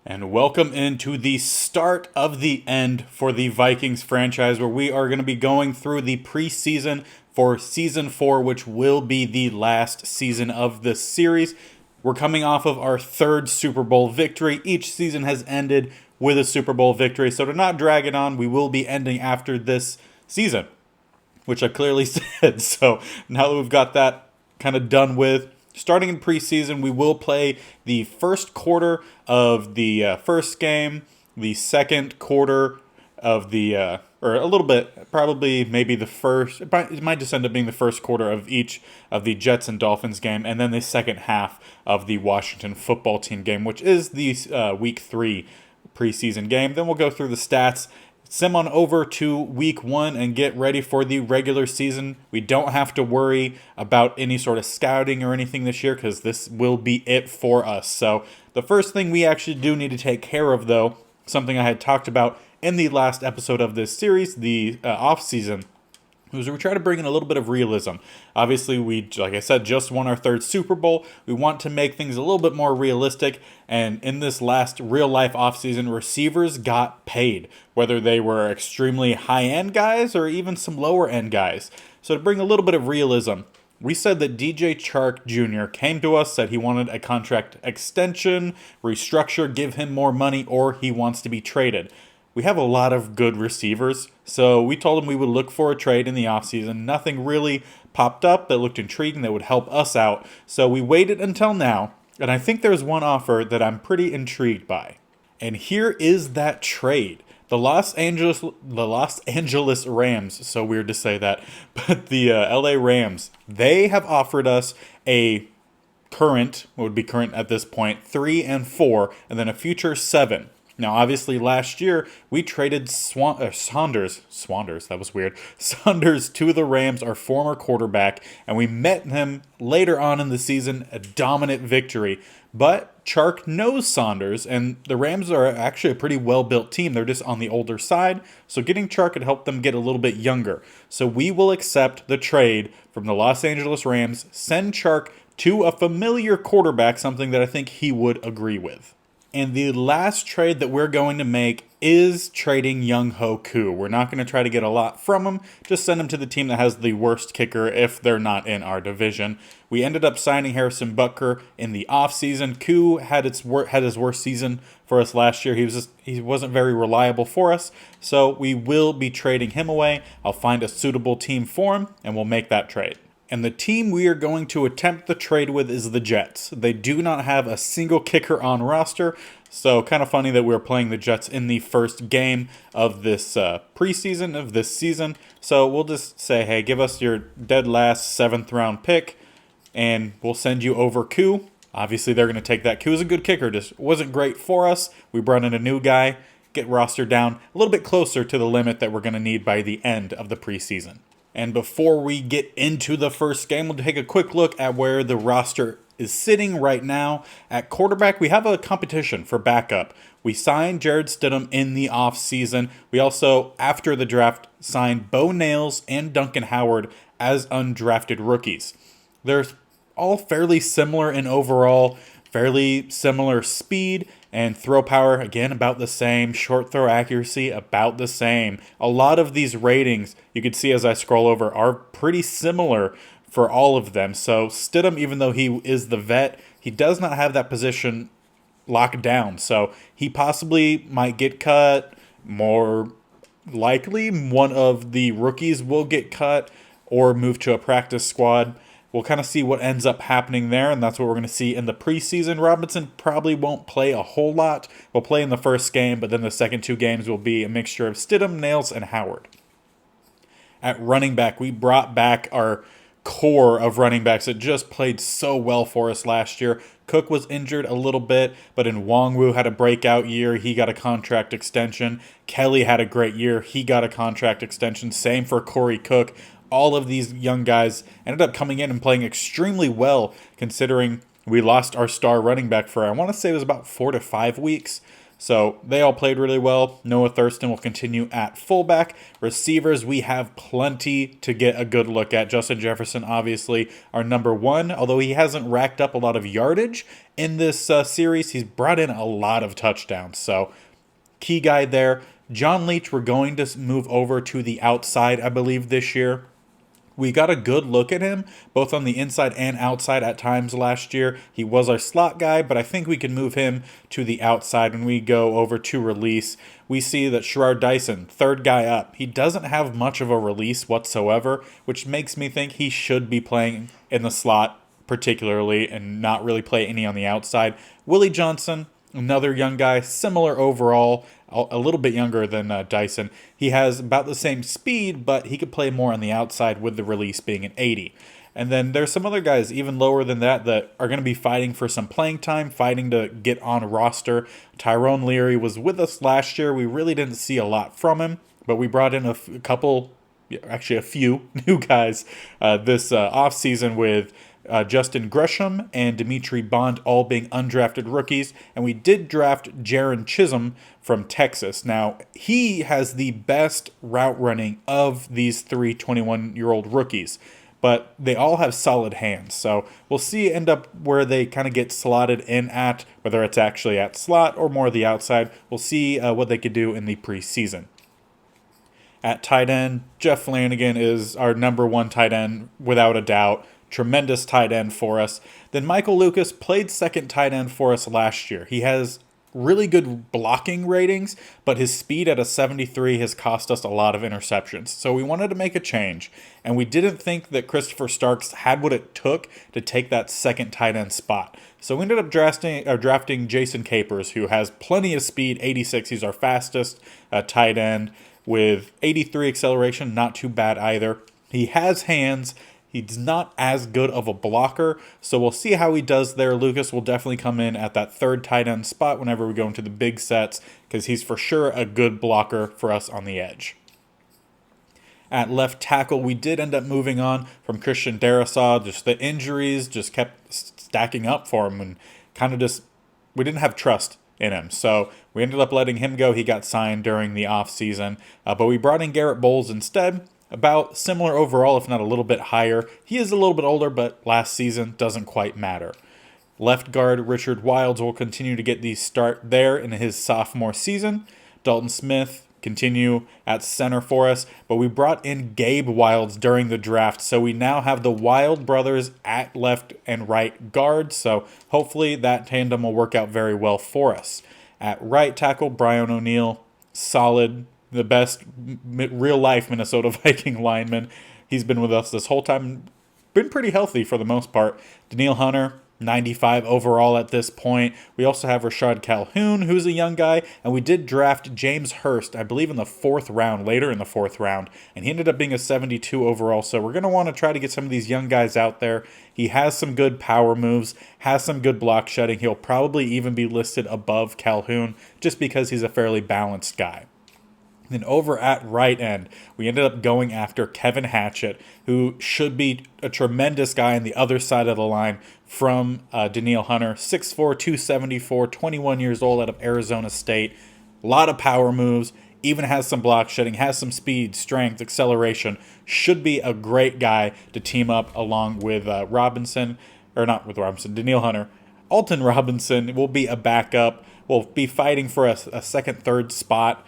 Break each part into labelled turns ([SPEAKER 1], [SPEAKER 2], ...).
[SPEAKER 1] And welcome into the start of the end for the Vikings franchise, where we are going to be going through the preseason for season 4, which will be the last season of this series. We're coming off of our third Super Bowl victory. Each season has ended with a Super Bowl victory, so to not drag it on, we will be ending after this season, which I clearly said. So now that we've got that kind of done with, starting in preseason, we will play the first quarter of the first game, the second quarter of the, or a little bit, probably maybe the first, it might just end up being the first quarter of each of the Jets and Dolphins game, and then the second half of the Washington football team game, which is the week 3 preseason game. Then we'll go through the stats, sim on over to week 1 and get ready for the regular season. We don't have to worry about any sort of scouting or anything this year because this will be it for us. So the first thing we actually do need to take care of, though, something I had talked about in the last episode of this series, the off season, was we try to bring in a little bit of realism. Obviously, we, like I said, just won our third Super Bowl. We want to make things a little bit more realistic. And in this last real-life offseason, receivers got paid, whether they were extremely high-end guys or even some lower-end guys. So to bring a little bit of realism, we said that DJ Chark Jr. came to us, said he wanted a contract extension, restructure, give him more money, or he wants to be traded. We have a lot of good receivers, so we told him we would look for a trade in the offseason. Nothing really popped up that looked intriguing that would help us out, so we waited until now, and I think there's one offer that I'm pretty intrigued by. And here is that trade. The Los Angeles Rams, so weird to say that, but the LA Rams, they have offered us a current, what would be current at this point, 3 and 4, and then a future 7. Now, obviously, last year, we traded Saunders to the Rams, our former quarterback, and we met him later on in the season, a dominant victory. But Chark knows Saunders, and the Rams are actually a pretty well-built team. They're just on the older side, so getting Chark could help them get a little bit younger. So we will accept the trade from the Los Angeles Rams, send Chark to a familiar quarterback, something that I think he would agree with. And the last trade that we're going to make is trading Young Ho Koo. We're not going to try to get a lot from him. Just send him to the team that has the worst kicker if they're not in our division. We ended up signing Harrison Butker in the offseason. Koo had his worst season for us last year. He wasn't very reliable for us. So we will be trading him away. I'll find a suitable team for him, and we'll make that trade. And the team we are going to attempt the trade with is the Jets. They do not have a single kicker on roster, so kind of funny that we're playing the Jets in the first game of this preseason, of this season. So we'll just say, hey, give us your dead last 7th round pick, and we'll send you over Koo. Obviously, they're going to take that. Koo is a good kicker, just wasn't great for us. We brought in a new guy, get roster down a little bit closer to the limit that we're going to need by the end of the preseason. And before we get into the first game, we'll take a quick look at where the roster is sitting right now. At quarterback, we have a competition for backup. We signed Jared Stidham in the offseason. We also, after the draft, signed Bo Nails and Duncan Howard as undrafted rookies. They're all fairly similar in overall, fairly similar speed, and throw power, again, about the same. Short throw accuracy, about the same. A lot of these ratings, you can see as I scroll over, are pretty similar for all of them. So Stidham, even though he is the vet, he does not have that position locked down. So he possibly might get cut. More likely, one of the rookies will get cut or move to a practice squad. We'll kind of see what ends up happening there, and that's what we're going to see in the preseason. Robinson probably won't play a whole lot. We'll play in the first game, but then the second 2 games will be a mixture of Stidham, Nails, and Howard. At running back, we brought back our core of running backs that just played so well for us last year. Cook was injured a little bit, but Nwangwu had a breakout year. He got a contract extension. Kelly had a great year. He got a contract extension. Same for Corey Cook. All of these young guys ended up coming in and playing extremely well, considering we lost our star running back for, I want to say it was about 4 to 5 weeks. So they all played really well. Noah Thurston will continue at fullback. Receivers, we have plenty to get a good look at. Justin Jefferson, obviously, our number one, although he hasn't racked up a lot of yardage in this series. He's brought in a lot of touchdowns. So key guy there. John Leach, we're going to move over to the outside, I believe, this year. We got a good look at him, both on the inside and outside at times last year. He was our slot guy, but I think we can move him to the outside when we go over to release. We see that Sherrard Dyson, third guy up, he doesn't have much of a release whatsoever, which makes me think he should be playing in the slot particularly and not really play any on the outside. Willie Johnson, another young guy, similar overall, a little bit younger than Dyson. He has about the same speed, but he could play more on the outside with the release being an 80. And then there's some other guys even lower than that are going to be fighting for some playing time, fighting to get on a roster. Tyrone Leary was with us last year. We really didn't see a lot from him, but we brought in a few new guys this offseason with Justin Gresham and Dimitri Bond all being undrafted rookies. And we did draft Jaron Chisholm from Texas. Now, he has the best route running of these three 21-year-old rookies, but they all have solid hands. So we'll see end up where they kind of get slotted in at, whether it's actually at slot or more the outside. We'll see what they could do in the preseason. At tight end, Jeff Flanagan is our number one tight end without a doubt. Tremendous tight end for us. Then Michael Lucas played second tight end for us last year. He has really good blocking ratings, but his speed at a 73 has cost us a lot of interceptions. So we wanted to make a change, and we didn't think that Christopher Starks had what it took to take that second tight end spot. So we ended up drafting Jason Capers, who has plenty of speed, 86. He's our fastest tight end with 83 acceleration, not too bad either. He has hands. He's not as good of a blocker, so we'll see how he does there. Lucas will definitely come in at that third tight end spot whenever we go into the big sets, because he's for sure a good blocker for us on the edge. At left tackle, we did end up moving on from Christian Darrisaw. Just the injuries just kept stacking up for him, and we didn't have trust in him. So we ended up letting him go. He got signed during the offseason, but we brought in Garrett Bowles instead. About similar overall, if not a little bit higher. He is a little bit older, but last season doesn't quite matter. Left guard Richard Wilds will continue to get the start there in his sophomore season. Dalton Smith continue at center for us, but we brought in Gabe Wilds during the draft, so we now have the Wild brothers at left and right guard, so hopefully that tandem will work out very well for us. At right tackle, Brian O'Neill, solid, the best real-life Minnesota Viking lineman. He's been with us this whole time. Been pretty healthy for the most part. Daniil Hunter, 95 overall at this point. We also have Rashad Calhoun, who's a young guy. And we did draft James Hurst, I believe in the later in the fourth round. And he ended up being a 72 overall. So we're going to want to try to get some of these young guys out there. He has some good power moves, has some good block shedding. He'll probably even be listed above Calhoun just because he's a fairly balanced guy. Then over at right end, we ended up going after Kevin Hatchett, who should be a tremendous guy on the other side of the line from Daniil Hunter. 6'4", 274, 21 years old out of Arizona State. A lot of power moves, even has some block shedding, has some speed, strength, acceleration. Should be a great guy to team up along with Daniil Hunter. Alton Robinson will be a backup. We'll be fighting for a second, third spot.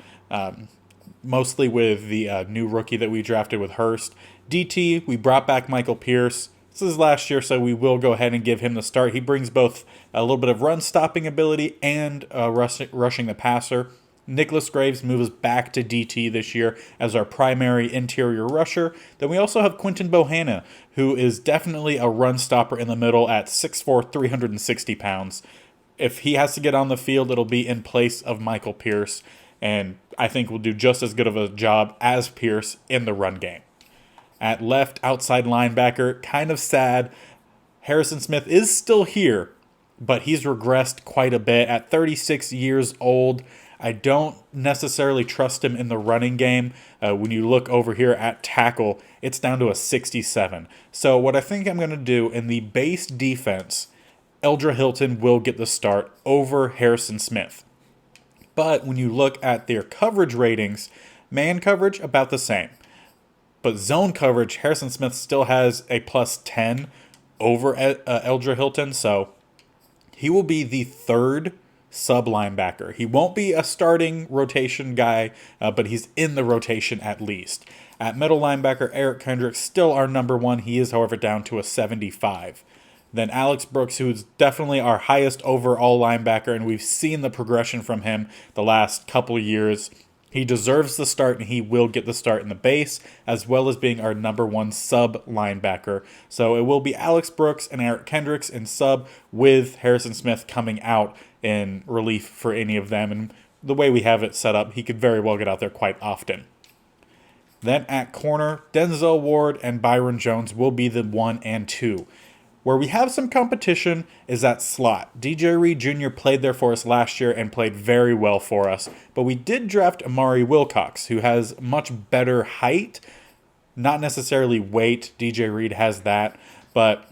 [SPEAKER 1] Mostly with the new rookie that we drafted with Hurst. DT, we brought back Michael Pierce. This is last year, so we will go ahead and give him the start. He brings both a little bit of run-stopping ability and rushing the passer. Nicholas Graves moves back to DT this year as our primary interior rusher. Then we also have Quinton Bohanna, who is definitely a run-stopper in the middle at 6'4", 360 pounds. If he has to get on the field, it'll be in place of Michael Pierce. And I think we'll do just as good of a job as Pierce in the run game. At left, outside linebacker, kind of sad. Harrison Smith is still here, but he's regressed quite a bit. At 36 years old, I don't necessarily trust him in the running game. When you look over here at tackle, it's down to a 67. So what I think I'm going to do in the base defense, Eldra Hilton will get the start over Harrison Smith. But when you look at their coverage ratings, man coverage about the same. But zone coverage, Harrison Smith still has a plus 10 over Eldra Hilton. So he will be the third sub linebacker. He won't be a starting rotation guy, but he's in the rotation at least. At middle linebacker, Eric Kendricks still our number one. He is, however, down to a 75. Then Alex Brooks, who's definitely our highest overall linebacker, and we've seen the progression from him the last couple of years. He deserves the start, and he will get the start in the base, as well as being our number one sub linebacker. So it will be Alex Brooks and Eric Kendricks in sub, with Harrison Smith coming out in relief for any of them. And the way we have it set up, he could very well get out there quite often. Then at corner, Denzel Ward and Byron Jones will be the 1 and 2. Where we have some competition is at slot. DJ Reed Jr. played there for us last year and played very well for us. But we did draft Amari Wilcox, who has much better height. Not necessarily weight. DJ Reed has that. But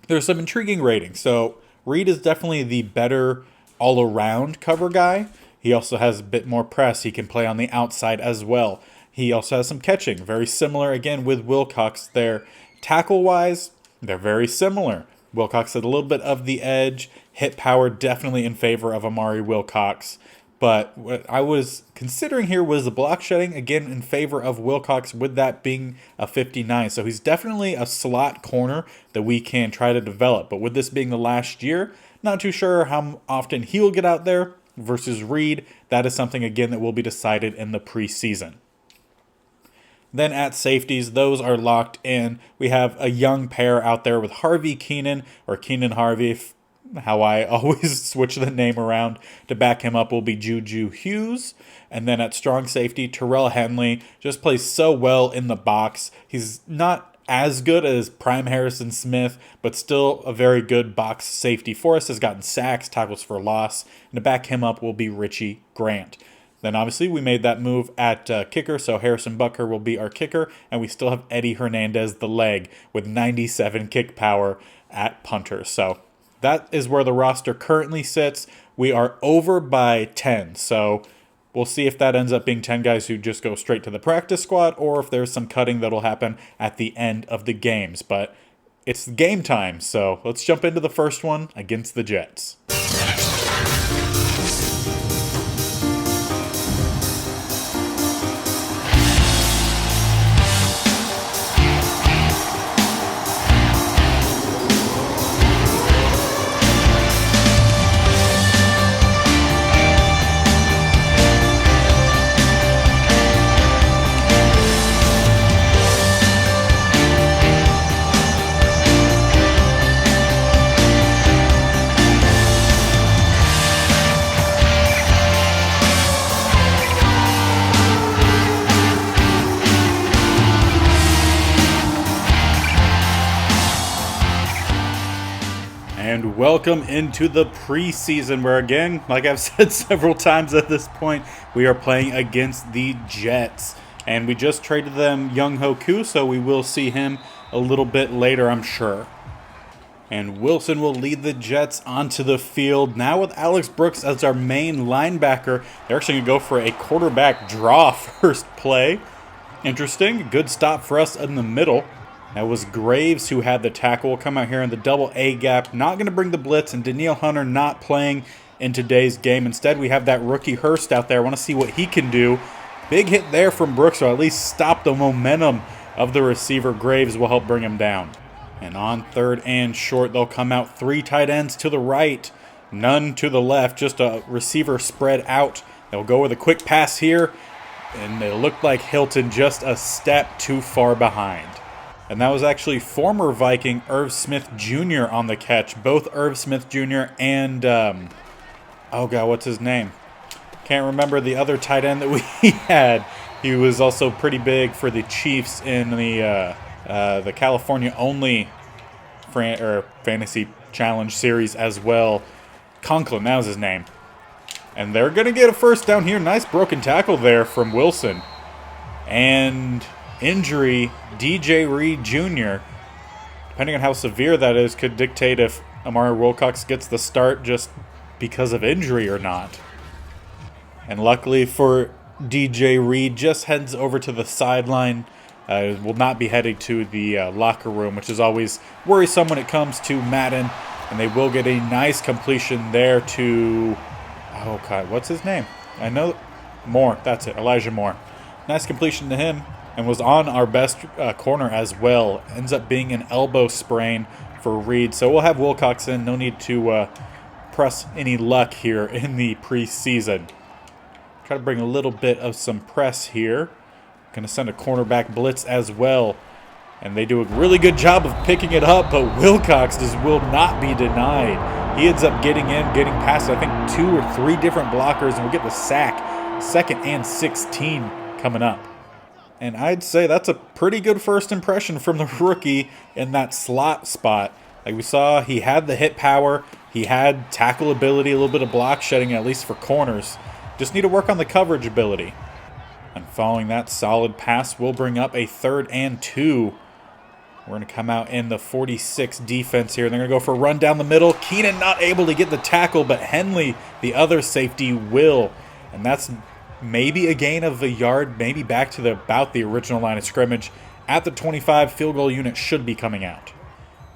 [SPEAKER 1] there's some intriguing ratings. So Reed is definitely the better all-around cover guy. He also has a bit more press. He can play on the outside as well. He also has some catching. Very similar, again, with Wilcox there. Tackle-wise, they're very similar. Wilcox had a little bit of the edge. Hit power definitely in favor of Amari Wilcox. But what I was considering here was the block shedding, again, in favor of Wilcox, with that being a 59. So he's definitely a slot corner that we can try to develop. But with this being the last year, not too sure how often he will get out there versus Reed. That is something, again, that will be decided in the preseason. Then at safeties, those are locked in. We have a young pair out there with Harvey Keenan, or Keenan Harvey, how I always switch the name around. To back him up will be Juju Hughes. And then at strong safety, Terrell Henley just plays so well in the box. He's not as good as prime Harrison Smith, but still a very good box safety for us. Has gotten sacks, tackles for loss. And to back him up will be Richie Grant. Then obviously we made that move at kicker, so Harrison Butker will be our kicker, and we still have Eddie Hernandez, the leg, with 97 kick power at punter. So that is where the roster currently sits. We are over by 10, so we'll see if that ends up being 10 guys who just go straight to the practice squad, or if there's some cutting that'll happen at the end of the games. But it's game time, so let's jump into the first one against the Jets. And welcome into the preseason, where again, like I've said several times at this point, we are playing against the Jets. And we just traded them Young Hoku, so we will see him a little bit later, I'm sure. And Wilson will lead the Jets onto the field. Now with Alex Brooks as our main linebacker, they're actually going to go for a quarterback draw first play. Interesting. Good stop for us in the middle. That was Graves who had the tackle. We'll come out here in the double A gap. Not going to bring the blitz, and Danielle Hunter not playing in today's game. Instead, we have that rookie Hurst out there. I want to see what he can do. Big hit there from Brooks, or at least stop the momentum of the receiver. Graves will help bring him down. And on third and short, they'll come out 3 tight ends to the right, none to the left, just a receiver spread out. They'll go with a quick pass here, and it looked like Hilton just a step too far behind. And that was actually former Viking Irv Smith Jr. on the catch. Both Irv Smith Jr. and, oh God, what's his name? Can't remember the other tight end that we had. He was also pretty big for the Chiefs in the California-only fantasy challenge series as well. Conklin, that was his name. And they're going to get a first down here. Nice broken tackle there from Wilson. And injury, DJ Reed Jr., depending on how severe that is, could dictate if Amari Wilcox gets the start just because of injury or not. And luckily for DJ Reed, just heads over to the sideline. Will not be heading to the locker room, which is always worrisome when it comes to Madden. And they will get a nice completion there to, oh God, what's his name? I know, Moore, that's it, Elijah Moore. Nice completion to him, and was on our best corner as well. Ends up being an elbow sprain for Reed. So we'll have Wilcox in. No need to press any luck here in the preseason. Try to bring a little bit of some press here. Going to send a cornerback blitz as well. And they do a really good job of picking it up, but Wilcox just will not be denied. He ends up getting in, getting past, I think, 2 or 3 different blockers, and we'll get the sack. 2nd and 16 coming up. And I'd say that's a pretty good first impression from the rookie in that slot spot. Like we saw, he had the hit power. He had tackle ability, a little bit of block shedding, at least for corners. Just need to work on the coverage ability. And following that solid pass, we'll bring up a 3rd and 2. We're going to come out in the 46 defense here. They're going to go for a run down the middle. Keenan not able to get the tackle, but Henley, the other safety, will. And that's maybe a gain of a yard, maybe back to about the original line of scrimmage. At the 25, field goal unit should be coming out.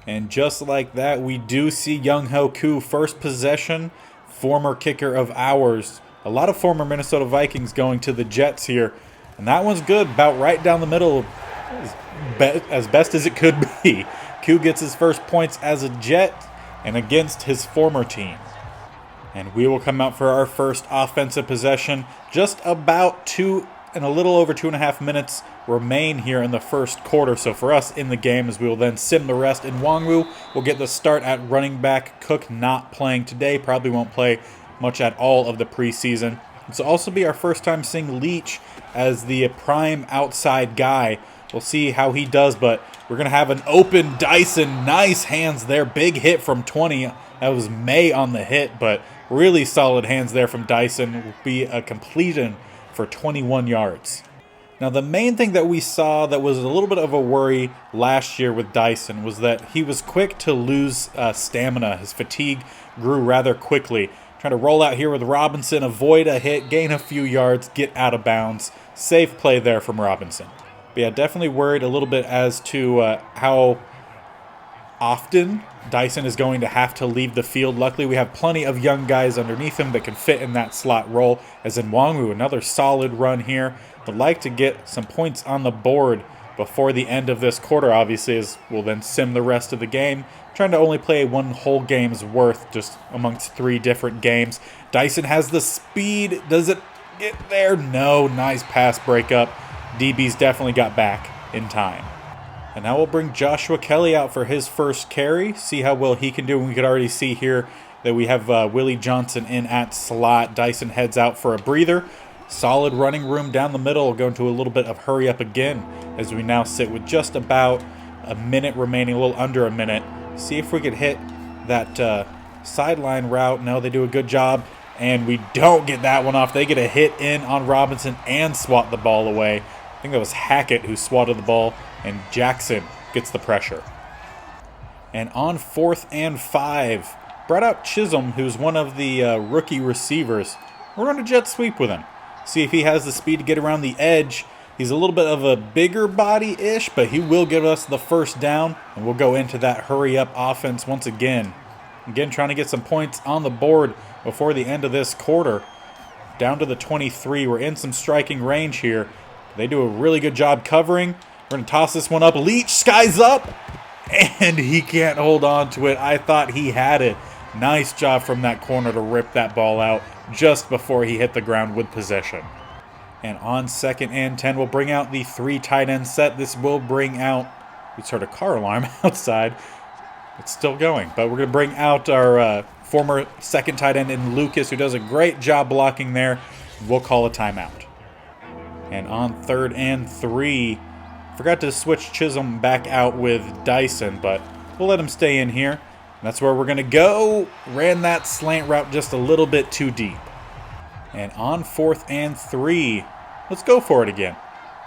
[SPEAKER 1] And just like that, we do see Young Ho Koo, first possession, former kicker of ours. A lot of former Minnesota Vikings going to the Jets here. And that one's good, about right down the middle, as best as it could be. Koo gets his first points as a Jet and against his former team. And we will come out for our first offensive possession. Just about 2 and a little over 2.5 minutes remain here in the first quarter. So for us in the game, as we will then sim the rest. And Nwangwu will get the start at running back. Cook not playing today, probably won't play much at all of the preseason. This will also be our first time seeing Leach as the prime outside guy. We'll see how he does, but we're going to have an open Dyson. Nice hands there. Big hit from 20. That was May on the hit, but really solid hands there from Dyson. Will be a completion for 21 yards. Now, the main thing that we saw that was a little bit of a worry last year with Dyson was that he was quick to lose stamina. His fatigue grew rather quickly. Trying to roll out here with Robinson, avoid a hit, gain a few yards, get out of bounds. Safe play there from Robinson. But yeah, definitely worried a little bit as to how often Dyson is going to have to leave the field. Luckily, we have plenty of young guys underneath him that can fit in that slot role. As in Nwangwu, another solid run here. Would like to get some points on the board before the end of this quarter, obviously, as we'll then sim the rest of the game. Trying to only play one whole game's worth just amongst 3 different games. Dyson has the speed. Does it get there? No. Nice pass breakup. DB's definitely got back in time. And now we'll bring Joshua Kelly out for his first carry. See how well he can do. We could already see here that we have Willie Johnson in at slot. Dyson heads out for a breather. Solid running room down the middle. We'll go into a little bit of hurry up again as we now sit with just about a minute remaining, a little under a minute. See if we could hit that sideline route. No, they do a good job. And we don't get that one off. They get a hit in on Robinson and swat the ball away. I think that was Hackett who swatted the ball, and Jackson gets the pressure. And on 4th and 5, brought out Chisholm, who's one of the rookie receivers. We're going to jet sweep with him. See if he has the speed to get around the edge. He's a little bit of a bigger body-ish, but he will give us the first down, and we'll go into that hurry-up offense once again. Again, trying to get some points on the board before the end of this quarter. Down to the 23. We're in some striking range here. They do a really good job covering. We're going to toss this one up. Leach skies up, and he can't hold on to it. I thought he had it. Nice job from that corner to rip that ball out just before he hit the ground with possession. And on 2nd and 10, we'll bring out the 3 tight end set. This will bring out, we heard a car alarm outside. It's still going, but we're going to bring out our former 2nd tight end in Lucas, who does a great job blocking there. We'll call a timeout. And on 3rd and 3, forgot to switch Chisholm back out with Dyson, but we'll let him stay in here. And that's where we're going to go. Ran that slant route just a little bit too deep. And on 4th and 3, let's go for it again.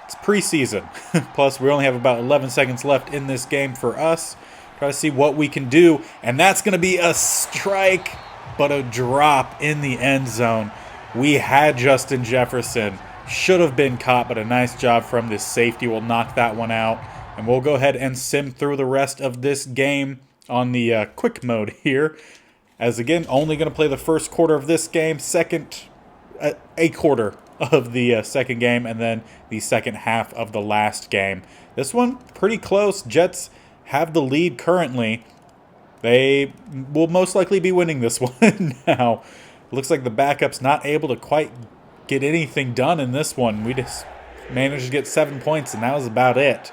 [SPEAKER 1] It's preseason. Plus, we only have about 11 seconds left in this game for us. Try to see what we can do. And that's going to be a strike, but a drop in the end zone. We had Justin Jefferson. Should have been caught, but a nice job from this safety. We'll knock that one out. And we'll go ahead and sim through the rest of this game on the quick mode here. As again, only going to play the first quarter of this game, a quarter of the second game, and then the second half of the last game. This one, pretty close. Jets have the lead currently. They will most likely be winning this one now. Looks like the backup's not able to quite get anything done in this one. We just managed to get 7 points, and that was about it.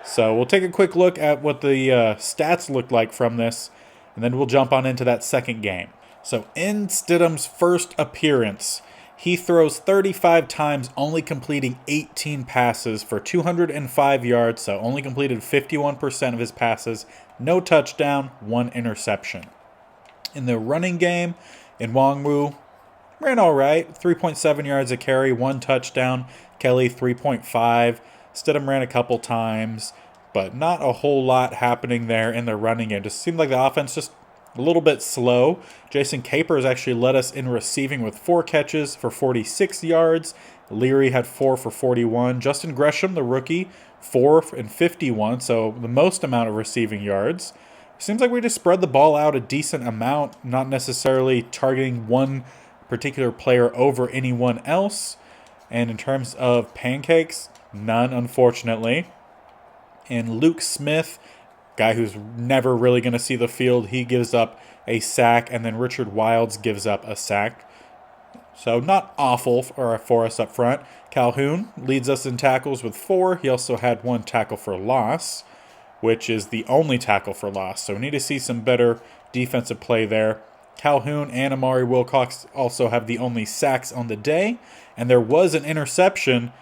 [SPEAKER 1] So we'll take a quick look at what the stats look like from this, and then we'll jump on into that second game. So in Stidham's first appearance, he throws 35 times, only completing 18 passes for 205 yards, so only completed 51% of his passes, no touchdown, 1 interception. In the running game, Nwangwu ran all right, 3.7 yards a carry, 1 touchdown. Kelly, 3.5. Stidham ran a couple times, but not a whole lot happening there in the running game. Just seemed like the offense just a little bit slow. Jason Capers actually led us in receiving with 4 catches for 46 yards. Leary had 4 for 41. Justin Gresham, the rookie, 4 and 51, so the most amount of receiving yards. Seems like we just spread the ball out a decent amount, not necessarily targeting one particular player over anyone else. And in terms of pancakes, none, unfortunately. And Luke Smith, guy who's never really going to see the field, he gives up a sack, and then Richard Wilds gives up a sack. So not awful for us up front. Calhoun leads us in tackles with 4. He also had 1 tackle for loss, which is the only tackle for loss. So we need to see some better defensive play there. Calhoun and Amari Wilcox also have the only sacks on the day, and there was an interception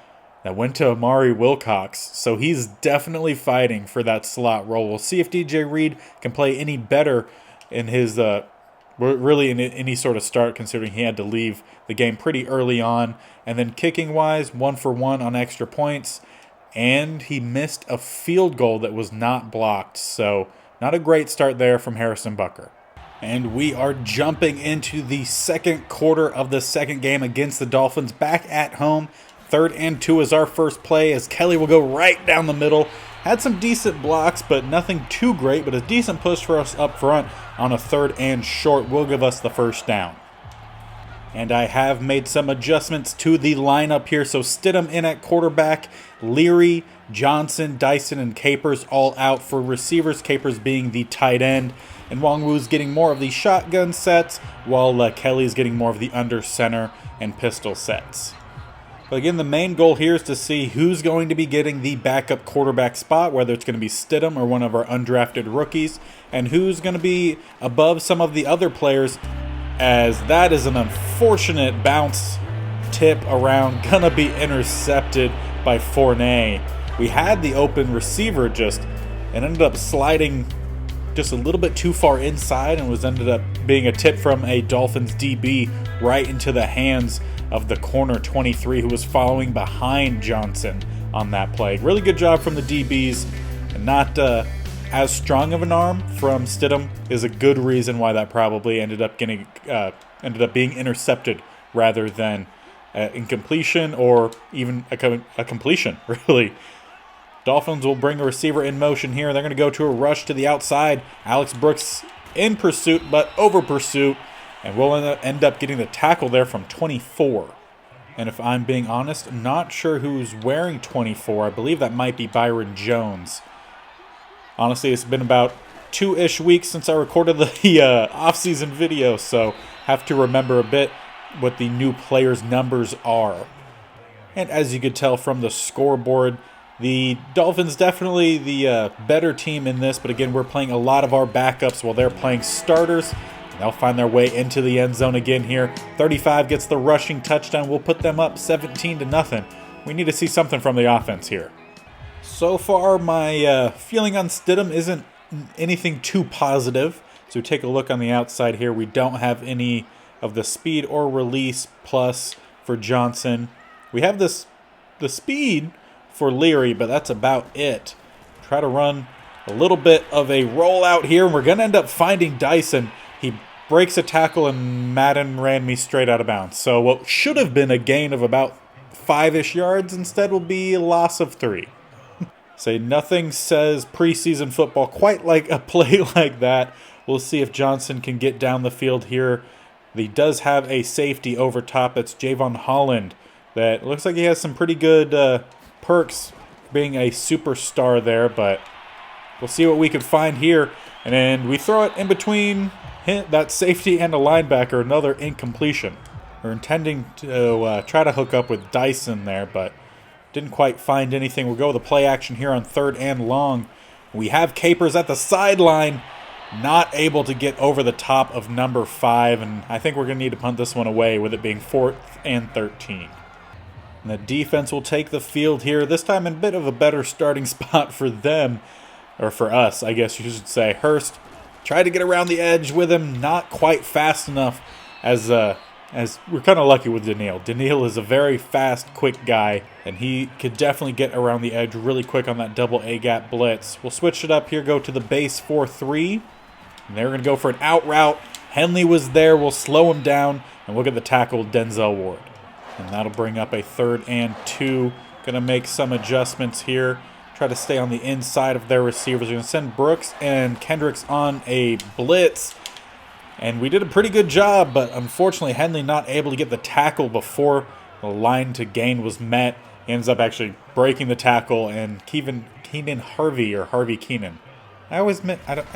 [SPEAKER 1] that went to Amari Wilcox, so he's definitely fighting for that slot role. We'll see if DJ Reed can play any better in his really in any sort of start, considering he had to leave the game pretty early on. And then kicking-wise, 1 for 1 on extra points, and he missed a field goal that was not blocked, so not a great start there from Harrison Bucker. And we are jumping into the second quarter of the second game against the Dolphins back at home. 3rd and 2 is our first play as Kelly will go right down the middle. Had some decent blocks, but nothing too great, but a decent push for us up front on a 3rd and short will give us the first down. And I have made some adjustments to the lineup here. So Stidham in at quarterback, Leary, Johnson, Dyson, and Capers all out for receivers, Capers being the tight end. And Nwangwu's getting more of the shotgun sets, while Kelly's getting more of the under center and pistol sets. But again, the main goal here is to see who's going to be getting the backup quarterback spot, whether it's going to be Stidham or one of our undrafted rookies, and who's going to be above some of the other players, as that is an unfortunate bounce tip around, going to be intercepted by Fournette. We had the open receiver and ended up sliding just a little bit too far inside, and ended up being a tip from a Dolphins DB right into the hands of the corner 23 who was following behind Johnson on that play. Really good job from the DBs, and not as strong of an arm from Stidham is a good reason why that probably ended up being intercepted rather than incompletion or even a completion, really. Dolphins will bring a receiver in motion here. They're going to go to a rush to the outside. Alex Brooks in pursuit, but over pursuit. And we'll end up getting the tackle there from 24. And if I'm being honest, I'm not sure who's wearing 24. I believe that might be Byron Jones. Honestly, it's been about 2-ish weeks since I recorded the off-season video, so have to remember a bit what the new players' numbers are. And as you could tell from the scoreboard, the Dolphins definitely the better team in this, but again, we're playing a lot of our backups while they're playing starters. They'll find their way into the end zone again here. 35 gets the rushing touchdown. We'll put them up 17-0. We need to see something from the offense here. So far, my feeling on Stidham isn't anything too positive. So take a look on the outside here. We don't have any of the speed or release plus for Johnson. We have the speed for Leary, but that's about it. Try to run a little bit of a rollout here. We're going to end up finding Dyson. He breaks a tackle, and Madden ran me straight out of bounds. So what should have been a gain of about 5-ish yards instead will be a loss of 3. Say nothing says preseason football quite like a play like that. We'll see if Johnson can get down the field here. He does have a safety over top. That's Javon Holland. That looks like he has some pretty good perks being a superstar there, but we'll see what we can find here. And then we throw it in between that safety and a linebacker, another incompletion. We're intending to try to hook up with Dyson there, but didn't quite find anything. We'll go with the play action here on 3rd and long. We have Capers at the sideline, not able to get over the top of number 5, and I think we're going to need to punt this one away with it being 4th and 13. And the defense will take the field here, this time in a bit of a better starting spot for them, or for us, I guess you should say. Hurst tried to get around the edge with him, not quite fast enough, as we're kind of lucky with Daniil. Daniil is a very fast, quick guy, and he could definitely get around the edge really quick on that double A-gap blitz. We'll switch it up here, go to the base 4-3, and they're going to go for an out route. Henley was there. We'll slow him down, and we'll get the tackle, Denzel Ward. And that'll bring up a 3rd and 2. Going to make some adjustments here. Try to stay on the inside of their receivers. We're going to send Brooks and Kendricks on a blitz. And we did a pretty good job, but unfortunately Henley not able to get the tackle before the line to gain was met. He ends up actually breaking the tackle, and Keenan Harvey, or Harvey Keenan. I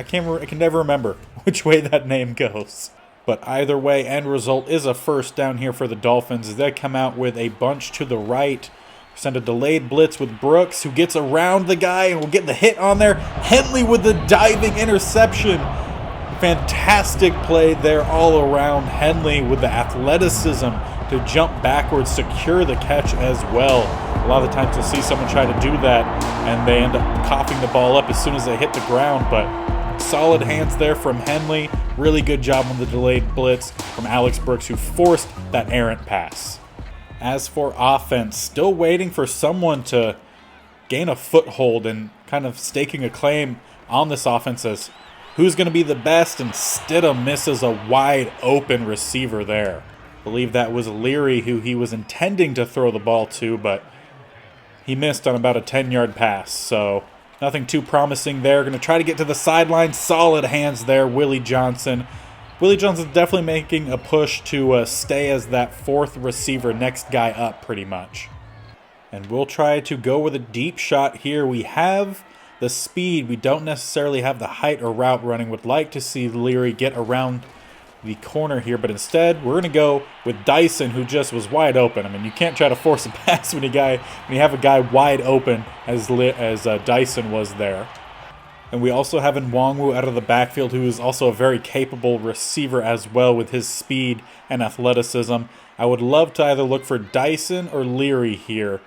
[SPEAKER 1] can never remember which way that name goes. But either way, end result is a first down here for the Dolphins as they come out with a bunch to the right. Send a delayed blitz with Brooks, who gets around the guy and will get the hit on there. Henley with the diving interception. Fantastic play there all around. Henley with the athleticism to jump backwards, secure the catch as well. A lot of the times you'll see someone try to do that and they end up coughing the ball up as soon as they hit the ground, but solid hands there from Henley. Really good job on the delayed blitz from Alex Brooks, who forced that errant pass. As for offense, still waiting for someone to gain a foothold and kind of staking a claim on this offense as who's going to be the best, and Stidham misses a wide open receiver there. I believe that was Leary who he was intending to throw the ball to, but he missed on about a 10-yard pass, so nothing too promising there. Going to try to get to the sideline. Solid hands there, Willie Johnson. Willie Johnson's definitely making a push to stay as that 4th receiver, next guy up pretty much. And we'll try to go with a deep shot here. We have the speed. We don't necessarily have the height or route running. Would like to see Leary get around the corner here, but instead we're going to go with Dyson, who just was wide open. I mean, you can't try to force a pass when you have a guy wide open as Dyson was there. And we also have Nwangwu out of the backfield, who is also a very capable receiver as well with his speed and athleticism. I would love to either look for Dyson or Leary here.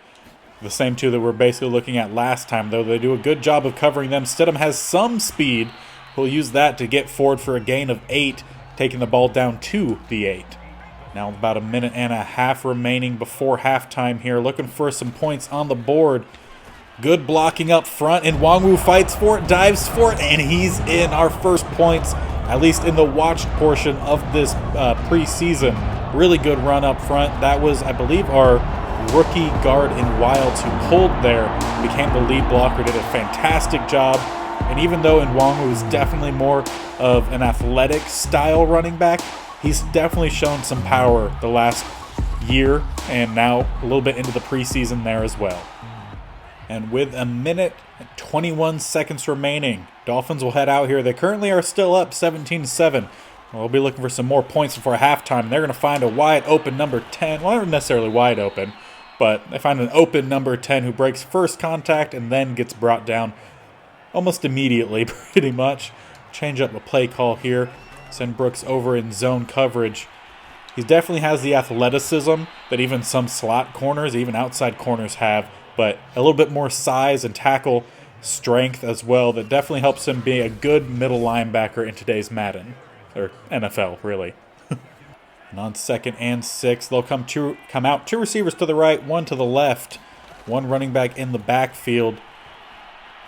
[SPEAKER 1] The same two that we're basically looking at last time, though. They do a good job of covering them. Stidham has some speed. We'll use that to get forward for a gain of 8, taking the ball down to the 8. Now about a minute and a half remaining before halftime here. Looking for some points on the board. Good blocking up front, and Nwangwu fights for it, dives for it, and he's in. Our first points, at least in the watched portion of this preseason. Really good run up front. That was, I believe, our rookie guard in Wilds who pulled there, became the lead blocker, did a fantastic job. And even though Nwangwu is definitely more of an athletic style running back, he's definitely shown some power the last year and now a little bit into the preseason there as well. And with a minute and 21 seconds remaining, Dolphins will head out here. They currently are still up 17-7. We'll be looking for some more points before halftime. They're going to find a wide open number 10. Well, not necessarily wide open, but they find an open number 10 who breaks first contact and then gets brought down almost immediately, pretty much. Change up the play call here. Send Brooks over in zone coverage. He definitely has the athleticism that even some slot corners, even outside corners have, but a little bit more size and tackle strength as well. That definitely helps him be a good middle linebacker in today's Madden, or NFL, really. And on 2nd and 6, they'll come out 2 receivers to the right, 1 to the left, 1 running back in the backfield.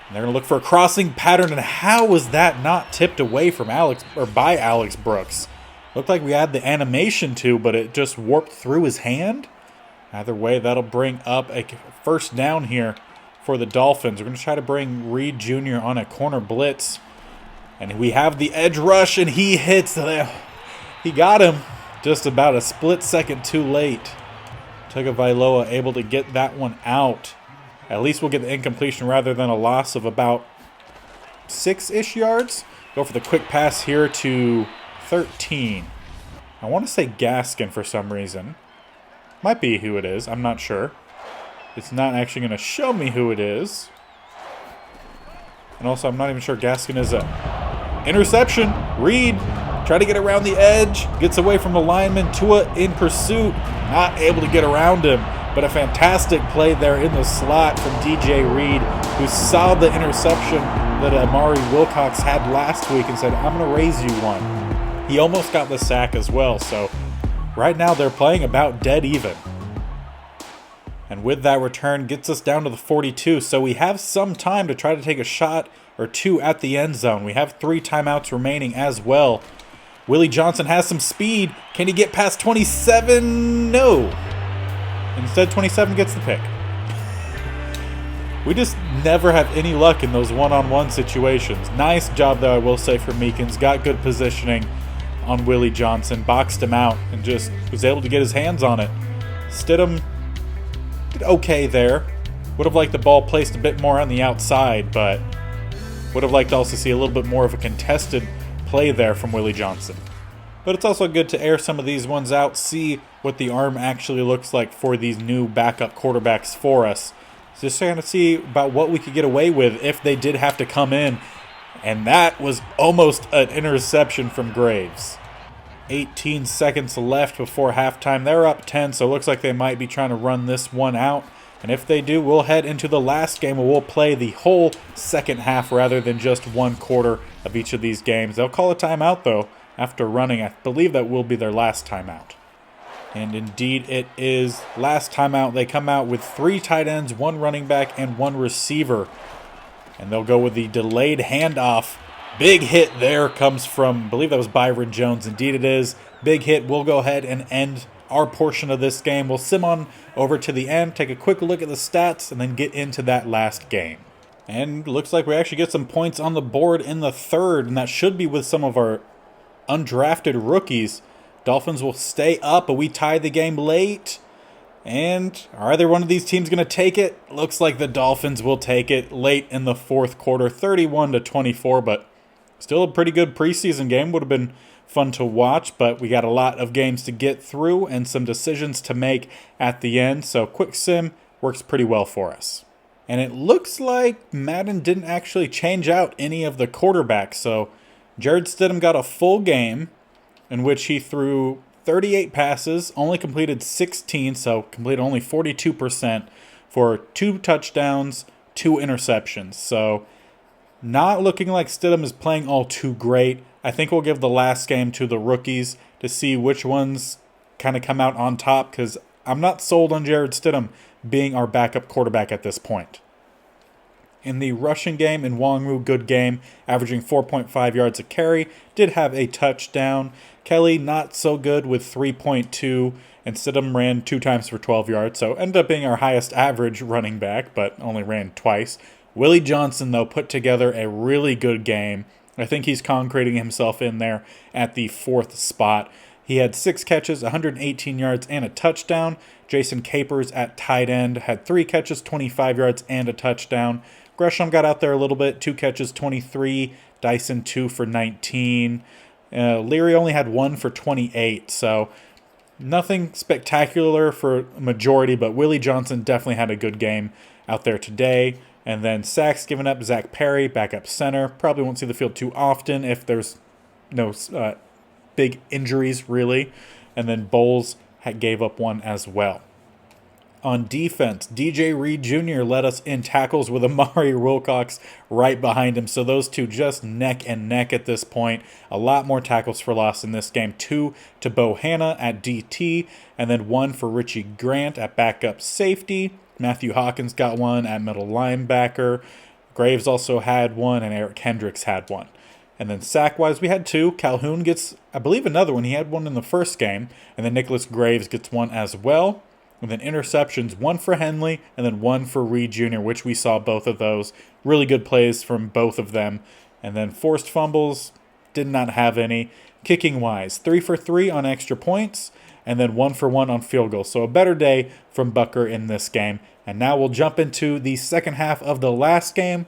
[SPEAKER 1] And they're going to look for a crossing pattern, and how was that not tipped away from by Alex Brooks? Looked like we had the animation too, but it just warped through his hand. Either way, that'll bring up a first down here for the Dolphins. We're going to try to bring Reed Jr. on a corner blitz. And we have the edge rush, and he hits. He got him just about a split second too late. Tagovailoa able to get that one out. At least we'll get the incompletion rather than a loss of about 6-ish yards. Go for the quick pass here to 13. I want to say Gaskin for some reason. Might be who it is. I'm not sure. It's not actually going to show me who it is. And also, I'm not even sure Gaskin is a interception. Reed try to get around the edge. Gets away from the lineman. Tua in pursuit. Not able to get around him. But a fantastic play there in the slot from DJ Reed, who saw the interception that Amari Wilcox had last week and said, I'm going to raise you one. He almost got the sack as well. So right now they're playing about dead even. And with that return gets us down to the 42. So we have some time to try to take a shot or two at the end zone. We have 3 timeouts remaining as well. Willie Johnson has some speed. Can he get past 27? No. Instead, 27 gets the pick. We just never have any luck in those one-on-one situations. Nice job, though, I will say, for Meekins. Got good positioning on Willie Johnson. Boxed him out and just was able to get his hands on it. Stidham did okay there. Would have liked the ball placed a bit more on the outside, but would have liked to also see a little bit more of a contested play there from Willie Johnson. But it's also good to air some of these ones out, see what the arm actually looks like for these new backup quarterbacks for us. So just trying to see about what we could get away with if they did have to come in. And that was almost an interception from Graves. 18 seconds left before halftime. They're up 10, so it looks like they might be trying to run this one out. And if they do, we'll head into the last game where we'll play the whole second half rather than just one quarter of each of these games. They'll call a timeout, though, after running. I believe that will be their last timeout. And indeed it is last timeout. They come out with 3 tight ends, 1 running back, and 1 receiver. And they'll go with the delayed handoff. Big hit there comes from, I believe that was Byron Jones. Indeed it is. Big hit. We'll go ahead and end our portion of this game. We'll sim on over to the end, take a quick look at the stats, and then get into that last game. And looks like we actually get some points on the board in the third, and that should be with some of our undrafted rookies. Dolphins will stay up, but we tied the game late. And are either one of these teams going to take it? Looks like the Dolphins will take it late in the fourth quarter, 31-24, but still a pretty good preseason game. Would have been fun to watch, but we got a lot of games to get through and some decisions to make at the end. So quick sim works pretty well for us. And it looks like Madden didn't actually change out any of the quarterbacks. So Jarrett Stidham got a full game in which he threw 38 passes, only completed 16, so completed only 42% for 2 touchdowns, 2 interceptions. So not looking like Stidham is playing all too great. I think we'll give the last game to the rookies to see which ones kind of come out on top, because I'm not sold on Jarrett Stidham being our backup quarterback at this point. In the rushing game, in Nwangwu, good game, averaging 4.5 yards a carry, did have a touchdown. Kelly, not so good with 3.2, and Stidham ran 2 times for 12 yards, so ended up being our highest average running back, but only ran twice. Willie Johnson, though, put together a really good game. I think he's concreting himself in there at the 4th spot. He had 6 catches, 118 yards, and a touchdown. Jason Capers at tight end had 3 catches, 25 yards, and a touchdown. Gresham got out there a little bit, 2 catches, 23. Dyson, 2 for 19. Leary only had 1 for 28, so nothing spectacular for majority, but Willie Johnson definitely had a good game out there today. And then sacks given up, Zach Perry, backup center. Probably won't see the field too often if there's no big injuries, really. And then Bowles gave up 1 as well. On defense, DJ Reed Jr. led us in tackles with Amari Wilcox right behind him. So those two just neck and neck at this point. A lot more tackles for loss in this game. 2 to Bo Hanna at DT, and then 1 for Richie Grant at backup safety. Matthew Hawkins got 1 at middle linebacker. Graves also had 1, and Eric Hendricks had 1. And then sack-wise, we had 2. Calhoun gets, I believe, another one. He had one in the first game. And then Nicholas Graves gets one as well. And then interceptions, 1 for Henley and then 1 for Reed Jr., which we saw both of those. Really good plays from both of them. And then forced fumbles, did not have any. Kicking-wise, 3 for 3 on extra points. And then 1 for 1 on field goals. So a better day from Bucker in this game. And now we'll jump into the second half of the last game.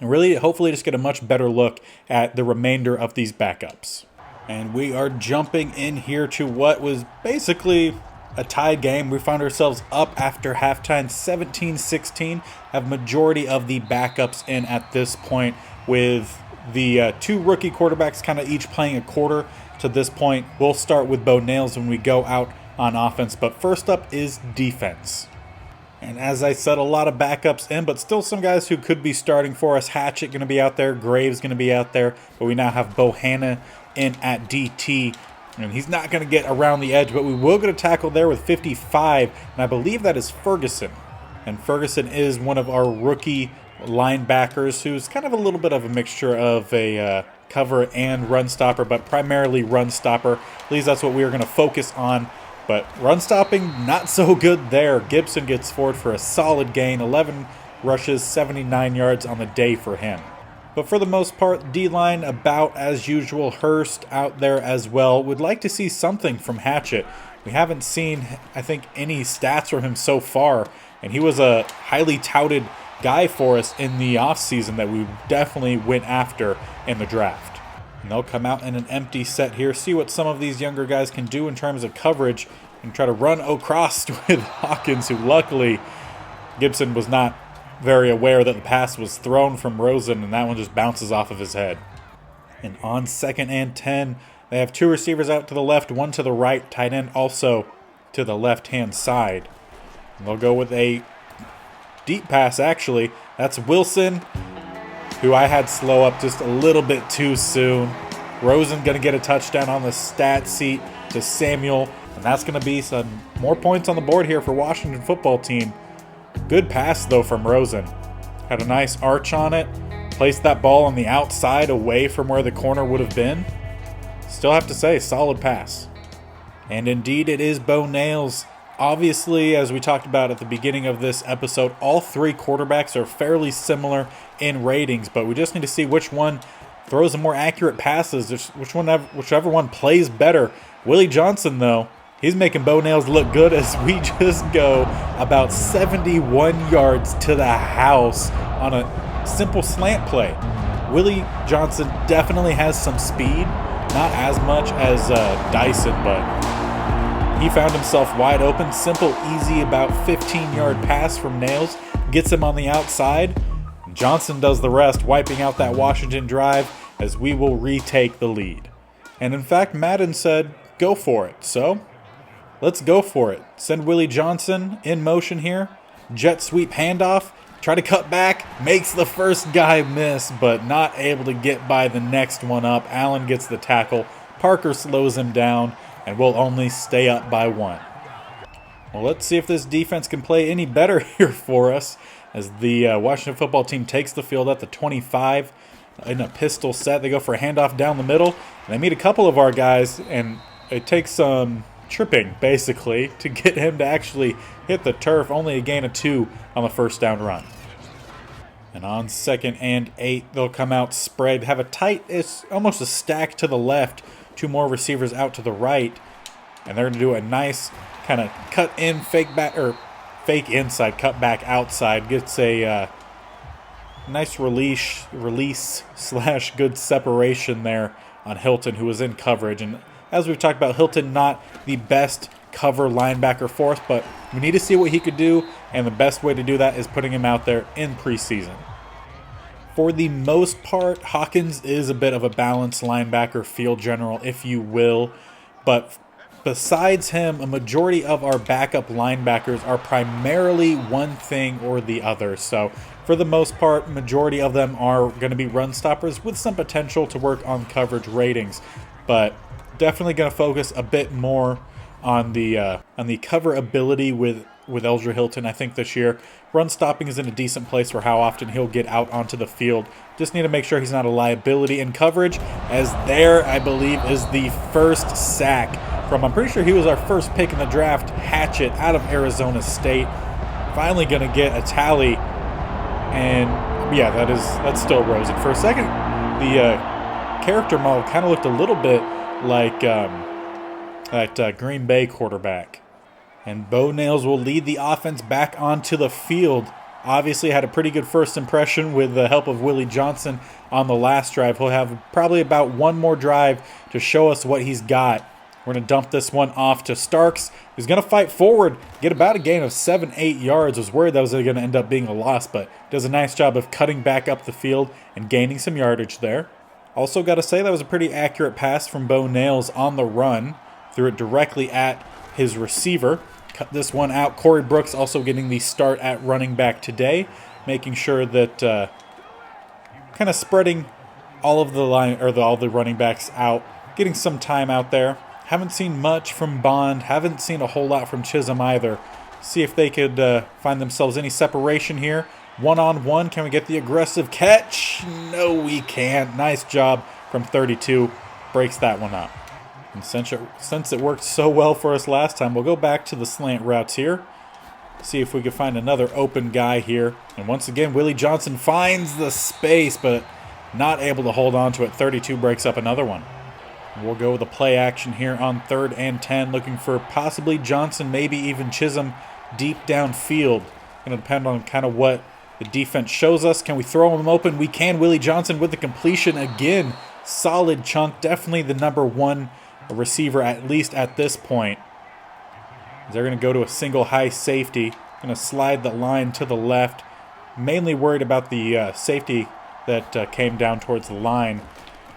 [SPEAKER 1] And really, hopefully, just get a much better look at the remainder of these backups. And we are jumping in here to what was basically a tied game. We found ourselves up after halftime, 17-16. Have majority of the backups in at this point, with the 2 rookie quarterbacks kind of each playing a quarter to this point. We'll start with Bo Nails when we go out on offense. But first up is defense. And as I said, a lot of backups in, but still some guys who could be starting for us. Hatchett going to be out there. Graves going to be out there. But we now have Bohanna in at DT. And he's not going to get around the edge, but we will get a tackle there with 55. And I believe that is Ferguson. And Ferguson is one of our rookie linebackers who's kind of a little bit of a mixture of a cover and run stopper, but primarily run stopper. At least that's what we are going to focus on. But run stopping, not so good there. Gibson gets forward for a solid gain. 11 rushes, 79 yards on the day for him. But for the most part, D-line about as usual. Hurst out there as well. Would like to see something from Hatchett. We haven't seen, I think, any stats from him so far. And he was a highly touted guy for us in the offseason that we definitely went after in the draft. And they'll come out in an empty set here, see what some of these younger guys can do in terms of coverage, and try to run across with Hawkins, who luckily Gibson was not very aware that the pass was thrown from Rosen, and that one just bounces off of his head. And on 2nd and 10, they have 2 receivers out to the left, 1 to the right, tight end also to the left-hand side. And they'll go with a deep pass, actually. That's Wilson, who I had slow up just a little bit too soon. Rosen going to get a touchdown on the stat sheet to Samuel. And that's going to be some more points on the board here for Washington football team. Good pass, though, from Rosen. Had a nice arch on it. Placed that ball on the outside away from where the corner would have been. Still have to say, solid pass. And indeed, it is Bo Nails. Obviously, as we talked about at the beginning of this episode, all 3 quarterbacks are fairly similar in ratings, but we just need to see which one throws the more accurate passes, whichever one plays better. Willie Johnson, though, he's making Bo Nails look good as we just go about 71 yards to the house on a simple slant play. Willie Johnson definitely has some speed, not as much as Dyson, but he found himself wide open. Simple, easy, about 15-yard pass from Nails. Gets him on the outside. Johnson does the rest, wiping out that Washington drive as we will retake the lead. And in fact, Madden said, go for it. So, let's go for it. Send Willie Johnson in motion here. Jet sweep handoff. Try to cut back. Makes the first guy miss, but not able to get by the next one up. Allen gets the tackle. Parker slows him down, and we'll only stay up by 1. Well, let's see if this defense can play any better here for us as the Washington football team takes the field at the 25 in a pistol set. They go for a handoff down the middle. And they meet a couple of our guys, and it takes some tripping, basically, to get him to actually hit the turf. Only a gain of 2 on the first down run. And on 2nd and 8, they'll come out spread. Have a tight, it's almost a stack to the left. 2 more receivers out to the right. And they're going to do a nice kind of cut in, fake back, or fake inside, cut back outside. Gets a nice release / good separation there on Hilton, who was in coverage. And as we've talked about, Hilton not the best cover linebacker for us, but we need to see what he could do, and the best way to do that is putting him out there in preseason. For the most part, Hawkins is a bit of a balanced linebacker, field general, if you will, but besides him, a majority of our backup linebackers are primarily one thing or the other. So for the most part, majority of them are going to be run stoppers with some potential to work on coverage ratings, but definitely going to focus a bit more on the cover ability with Eldra Hilton, I think, this year. Run stopping is in a decent place for how often he'll get out onto the field. Just need to make sure he's not a liability in coverage, as there, I believe, is the first sack from, I'm pretty sure he was our first pick in the draft, Hatchet, out of Arizona State. Finally going to get a tally, and yeah, that's still Rosen. For a second, the character model kind of looked a little bit like that Green Bay quarterback. And Bo Nails will lead the offense back onto the field. Obviously had a pretty good first impression with the help of Willie Johnson on the last drive. He'll have probably about one more drive to show us what he's got. We're going to dump this one off to Starks. He's going to fight forward, get about a gain of 7-8 yards. I was worried that was going to end up being a loss, but does a nice job of cutting back up the field and gaining some yardage there. Also got to say that was a pretty accurate pass from Bo Nails on the run. Threw it directly at his receiver. Cut this one out. Corey Brooks also getting the start at running back today, making sure that kind of spreading all of the line or all the running backs out, getting some time out there. Haven't seen much from Bond. Haven't seen a whole lot from Chisholm either. See if they could find themselves any separation here. One-on-one, can we get the aggressive catch? No, we can't. Nice job from 32. Breaks that one up. And since it worked so well for us last time, we'll go back to the slant routes here. See if we can find another open guy here. And once again, Willie Johnson finds the space, but not able to hold on to it. 32 breaks up another one. We'll go with the play action here on 3rd and 10, looking for possibly Johnson, maybe even Chisholm deep downfield. Going to depend on kind of what the defense shows us. Can we throw him open? We can. Willie Johnson with the completion again. Solid chunk. Definitely the number one receiver, at least at this point. They're going to go to a single high safety. Going to slide the line to the left. Mainly worried about the safety that came down towards the line.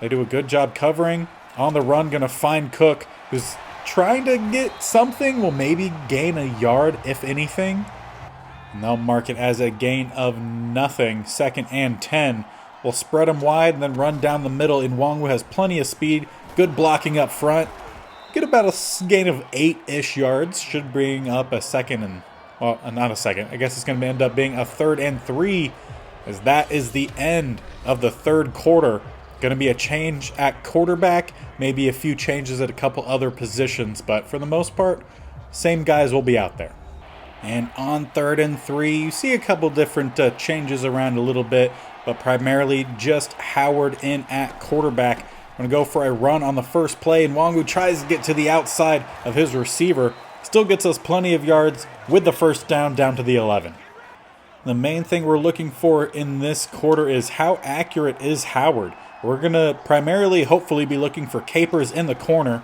[SPEAKER 1] They do a good job covering. On the run, going to find Cook, who's trying to get something. Will maybe gain a yard, if anything. And they'll mark it as a gain of nothing. 2nd and 10. We'll spread them wide and then run down the middle. Nwangwu has plenty of speed. Good blocking up front. Get about a gain of 8-ish yards. Should bring up a second and, well, not a second. I guess it's going to end up being a 3rd and 3, as that is the end of the 3rd quarter. Going to be a change at quarterback, maybe a few changes at a couple other positions, but for the most part, same guys will be out there. And on 3rd and 3, you see a couple different changes around a little bit, but primarily just Howard in at quarterback. Going to go for a run on the first play, and Nwangwu tries to get to the outside of his receiver. Still gets us plenty of yards with the first down to the 11. The main thing we're looking for in this quarter is how accurate is Howard. We're going to primarily, hopefully, be looking for capers in the corner.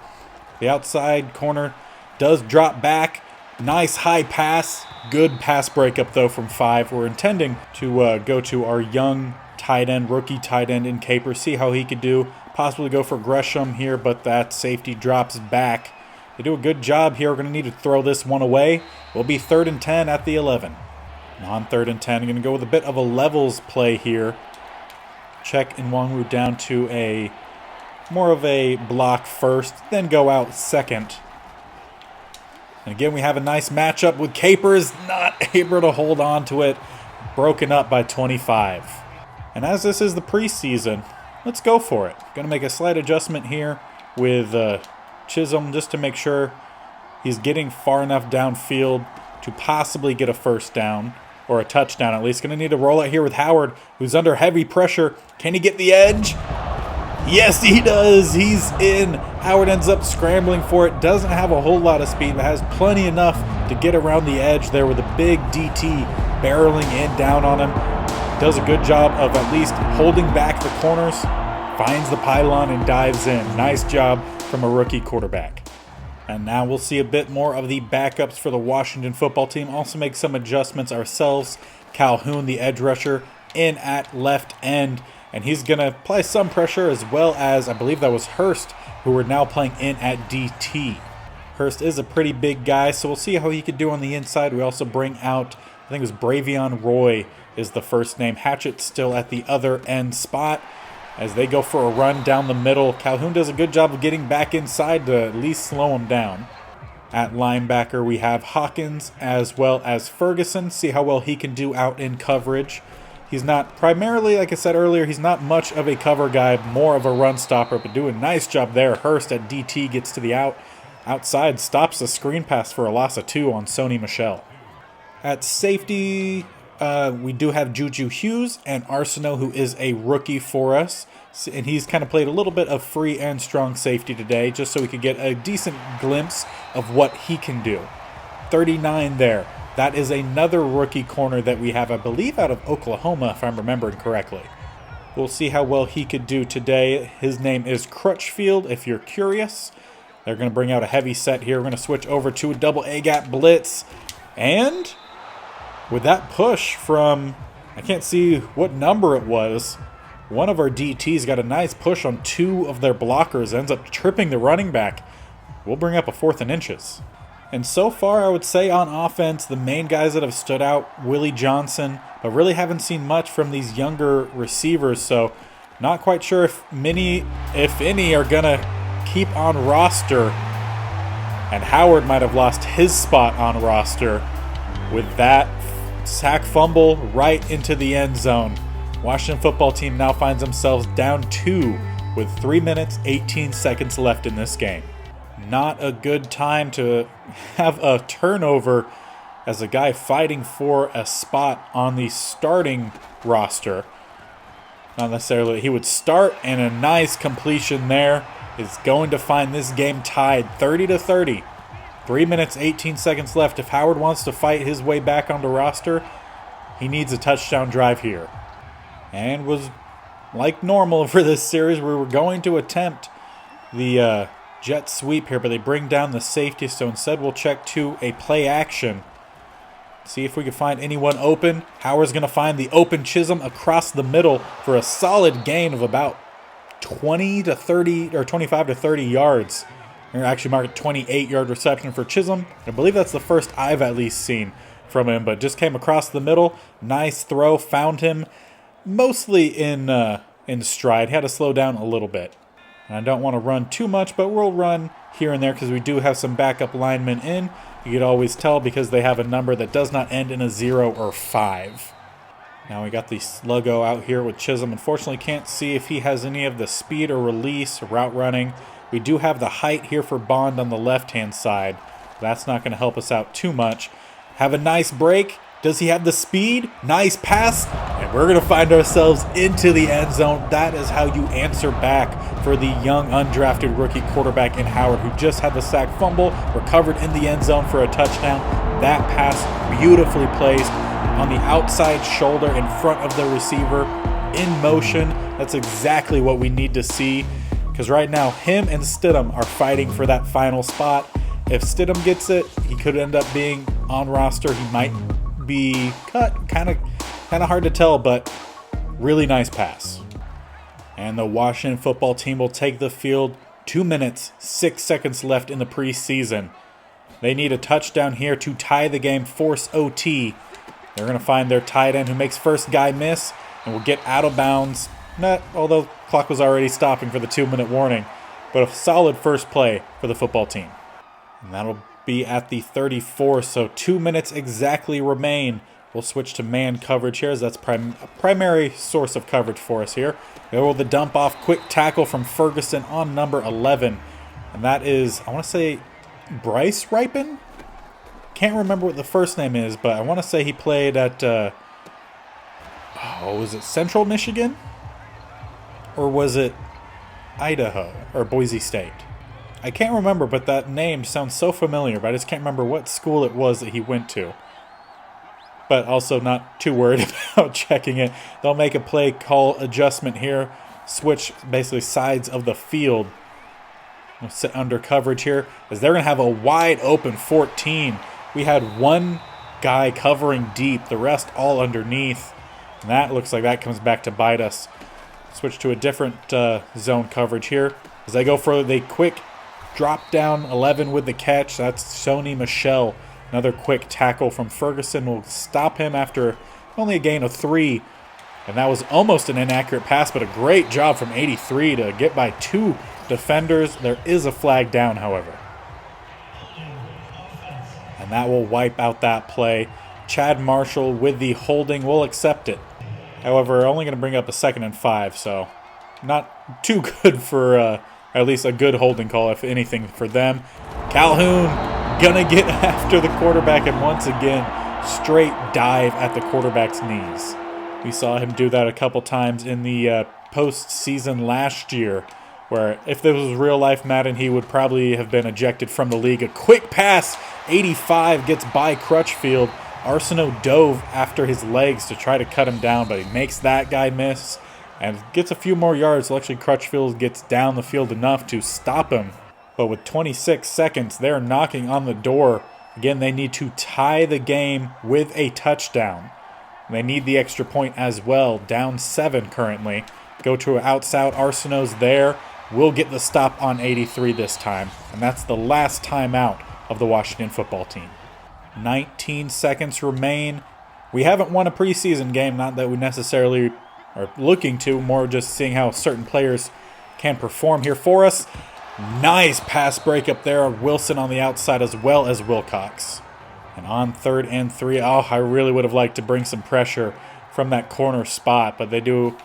[SPEAKER 1] The outside corner does drop back. Nice high pass. Good pass breakup, though, from 5. We're intending to go to our young tight end, rookie tight end in capers, see how he could do. Possibly go for Gresham here, but that safety drops back. They do a good job here. We're going to need to throw this one away. We'll be 3rd and 10 at the 11. And on 3rd and 10, I'm going to go with a bit of a levels play here. Check Nwangwu down to a more of a block first, then go out second. And again, we have a nice matchup with Capers, not able to hold on to it. Broken up by 25. And as this is the preseason, let's go for it. Going to make a slight adjustment here with Chisholm just to make sure he's getting far enough downfield to possibly get a first down. Or a touchdown at least. Going to need to roll it here with Howard, who's under heavy pressure. Can he get the edge? Yes, he does. He's in. Howard ends up scrambling for it. Doesn't have a whole lot of speed, but has plenty enough to get around the edge there with a big DT barreling in down on him. Does a good job of at least holding back the corners. Finds the pylon and dives in. Nice job from a rookie quarterback. And now we'll see a bit more of the backups for the Washington football team. Also make some adjustments ourselves. Calhoun, the edge rusher, in at left end. And he's going to apply some pressure, as well as, I believe that was Hurst, who are now playing in at DT. Hurst is a pretty big guy, so we'll see how he could do on the inside. We also bring out, I think it was Bravion Roy is the first name. Hatchet still at the other end spot. As they go for a run down the middle, Calhoun does a good job of getting back inside to at least slow him down. At linebacker, we have Hawkins as well as Ferguson. See how well he can do out in coverage. He's not primarily, like I said earlier, he's not much of a cover guy, more of a run stopper, but doing a nice job there. Hurst at DT gets to the outside, stops the screen pass for a loss of 2 on Sony Michel. At safety, we do have Juju Hughes and Arsenault, who is a rookie for us. And he's kind of played a little bit of free and strong safety today, just so we could get a decent glimpse of what he can do. 39 there. That is another rookie corner that we have, I believe, out of Oklahoma, if I'm remembering correctly. We'll see how well he could do today. His name is Crutchfield, if you're curious. They're going to bring out a heavy set here. We're going to switch over to a double A-gap blitz. And with that push from, I can't see what number it was, one of our DTs got a nice push on 2 of their blockers, ends up tripping the running back. We'll bring up a 4th and inches. And so far, I would say on offense, the main guys that have stood out, Willie Johnson, but really haven't seen much from these younger receivers, so not quite sure if many, if any, are going to keep on roster. And Howard might have lost his spot on roster with that sack fumble right into the end zone. Washington football team now finds themselves down 2 with 3 minutes, 18 seconds left in this game. Not a good time to have a turnover as a guy fighting for a spot on the starting roster. Not necessarily he would start, and a nice completion there is going to find this game tied 30-30. 3 minutes, 18 seconds left. If Howard wants to fight his way back onto roster, he needs a touchdown drive here. And was like normal for this series, we were going to attempt the jet sweep here, but they bring down the safety, so instead we'll check to a play action. See if we can find anyone open. Howard's going to find the open Chisholm across the middle for a solid gain of about 20 to 30 or 25 to 30 yards. We're going to actually mark a 28-yard reception for Chisholm. I believe that's the first I've at least seen from him, but just came across the middle. Nice throw, found him mostly in stride. Had to slow down a little bit. And I don't want to run too much, but we'll run here and there because we do have some backup linemen in. You could always tell because they have a number that does not end in a 0 or 5. Now we got the sluggo out here with Chisholm. Unfortunately, can't see if he has any of the speed or release, route running. We do have the height here for Bond on the left-hand side. That's not going to help us out too much. Have a nice break. Does he have the speed? Nice pass. And we're going to find ourselves into the end zone. That is how you answer back for the young, undrafted rookie quarterback in Howard, who just had the sack fumble, recovered in the end zone for a touchdown. That pass beautifully placed on the outside shoulder in front of the receiver in motion. That's exactly what we need to see, because right now him and Stidham are fighting for that final spot. If Stidham gets it, he could end up being on roster. He might be cut. Kind of hard to tell, but really nice pass. And the Washington football team will take the field. 2 minutes, 6 seconds left in the preseason. They need a touchdown here to tie the game, force OT. They're going to find their tight end who makes first guy miss and will get out of bounds. Although clock was already stopping for the 2-minute warning. But a solid first play for the football team. And that'll be at the 34, so 2 minutes exactly remain. We'll switch to man coverage here, as that's primary source of coverage for us here. Go with the dump off, quick tackle from Ferguson on number 11. And that is, I want to say, Bryce Ripon? Can't remember what the first name is, but I want to say he played at, was it Central Michigan? Or was it Idaho or Boise State? I can't remember, but that name sounds so familiar, but I just can't remember what school it was that he went to. But also not too worried about checking it. They'll make a play call adjustment here. Switch basically sides of the field. We'll sit under coverage here, as they're going to have a wide open 14. We had one guy covering deep, the rest all underneath. And that looks like that comes back to bite us. Switch to a different zone coverage here. As they go for the quick drop down 11 with the catch. That's Sony Michel. Another quick tackle from Ferguson will stop him after only a gain of 3. And that was almost an inaccurate pass, but a great job from 83 to get by 2 defenders. There is a flag down, however. and that will wipe out that play. Chad Marshall with the holding will accept it. However, only going to bring up a 2nd and 5, so not too good for at least a good holding call, if anything, for them. Calhoun gonna get after the quarterback, and once again, straight dive at the quarterback's knees. We saw him do that a couple times in the postseason last year, where if this was real life Madden, he would probably have been ejected from the league. A quick pass, 85, gets by Crutchfield. Arsenault dove after his legs to try to cut him down, but he makes that guy miss and gets a few more yards. So actually, Crutchfield gets down the field enough to stop him. But with 26 seconds, they're knocking on the door. Again, they need to tie the game with a touchdown. They need the extra point as well. Down 7 currently. Go to an outs out. Arsenault's there. We'll get the stop on 83 this time. And that's the last timeout of the Washington football team. 19 seconds remain. We haven't won a preseason game, not that we necessarily are looking to, more just seeing how certain players can perform here for us. Nice pass break up there. Wilson on the outside as well as Wilcox. And on 3rd and 3, I really would have liked to bring some pressure from that corner spot, but they do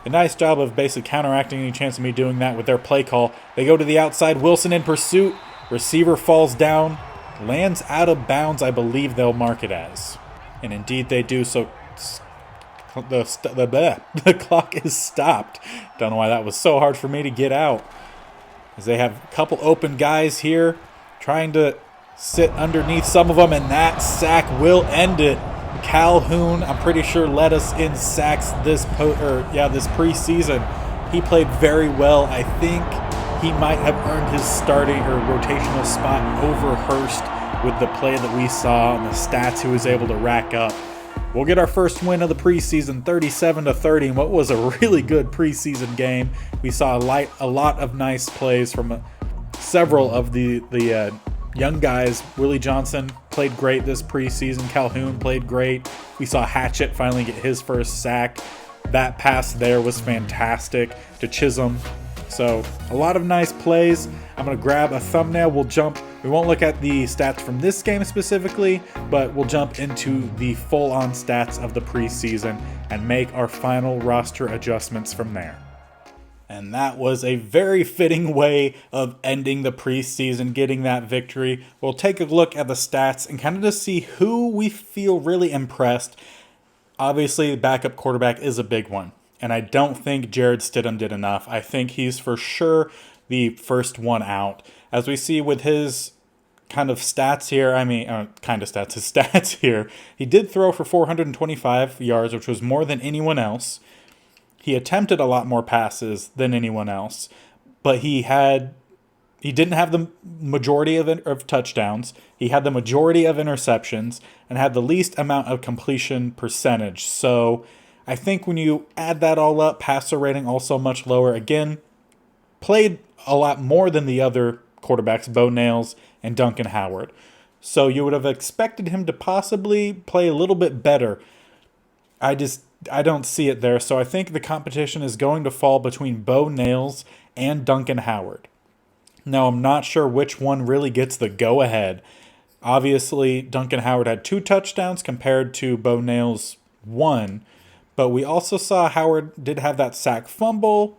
[SPEAKER 1] a nice job of basically counteracting any chance of me doing that with their play call. They go to the outside. Wilson in pursuit. Receiver falls down. Lands out of bounds, I believe they'll mark it as. And indeed they do, so the clock is stopped. Don't know why that was so hard for me to get out. As they have a couple open guys here trying to sit underneath some of them, and that sack will end it. Calhoun, I'm pretty sure, led us in sacks this preseason. He played very well. I think he might have earned his starting or rotational spot over Hurst with the play that we saw and the stats he was able to rack up. We'll get our first win of the preseason, 37-30, in what was a really good preseason game. We saw a lot of nice plays from several of the young guys. Willie Johnson played great this preseason. Calhoun played great. We saw Hatchett finally get his first sack. That pass there was fantastic to Chisholm. So a lot of nice plays. I'm going to grab a thumbnail. We won't look at the stats from this game specifically, but we'll jump into the full-on stats of the preseason and make our final roster adjustments from there. And that was a very fitting way of ending the preseason, getting that victory. We'll take a look at the stats and kind of just see who we feel really impressed. Obviously, the backup quarterback is a big one. And I don't think Jared Stidham did enough. I think he's for sure the first one out. As we see with his kind of stats here, his stats here, he did throw for 425 yards, which was more than anyone else. He attempted a lot more passes than anyone else, but he didn't have the majority of touchdowns. He had the majority of interceptions and had the least amount of completion percentage. So I think when you add that all up, passer rating also much lower. Again, played a lot more than the other quarterbacks, Bo Nails and Duncan Howard. So you would have expected him to possibly play a little bit better. I don't see it there. So I think the competition is going to fall between Bo Nails and Duncan Howard. Now, I'm not sure which one really gets the go-ahead. Obviously, Duncan Howard had 2 touchdowns compared to Bo Nails' 1. But we also saw Howard did have that sack fumble.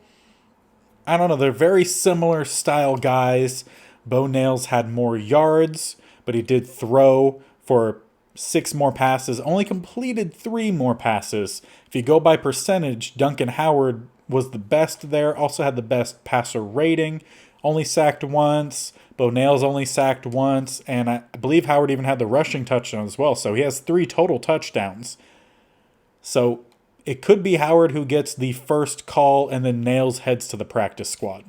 [SPEAKER 1] I don't know. They're very similar style guys. Bo Nails had more yards, but he did throw for 6 more passes. Only completed 3 more passes. If you go by percentage, Duncan Howard was the best there. Also had the best passer rating. Only sacked once. Bo Nails only sacked once. And I believe Howard even had the rushing touchdown as well. So he has 3 total touchdowns. So it could be Howard who gets the first call and then Nails heads to the practice squad.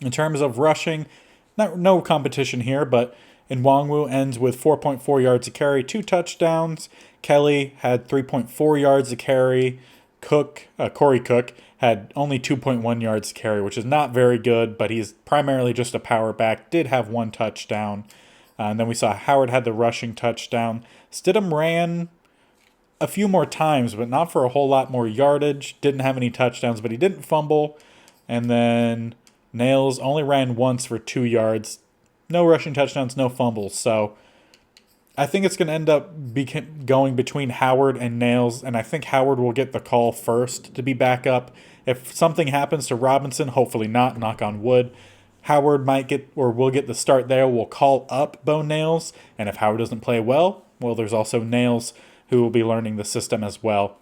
[SPEAKER 1] In terms of rushing, no competition here, but Nwangwu ends with 4.4 yards a carry, 2 touchdowns. Kelly had 3.4 yards a carry. Corey Cook had only 2.1 yards a carry, which is not very good, but he's primarily just a power back. Did have 1 touchdown. And then we saw Howard had the rushing touchdown. Stidham ran a few more times, but not for a whole lot more yardage. Didn't have any touchdowns, but he didn't fumble. And then Nails only ran once for 2 yards. No rushing touchdowns, no fumbles. So I think it's going to end up going between Howard and Nails, and I think Howard will get the call first to be back up. If something happens to Robinson, hopefully not, knock on wood, Howard might get or will get the start there. We'll call up Bo Nails, and if Howard doesn't play well, there's also Nails who will be learning the system as well.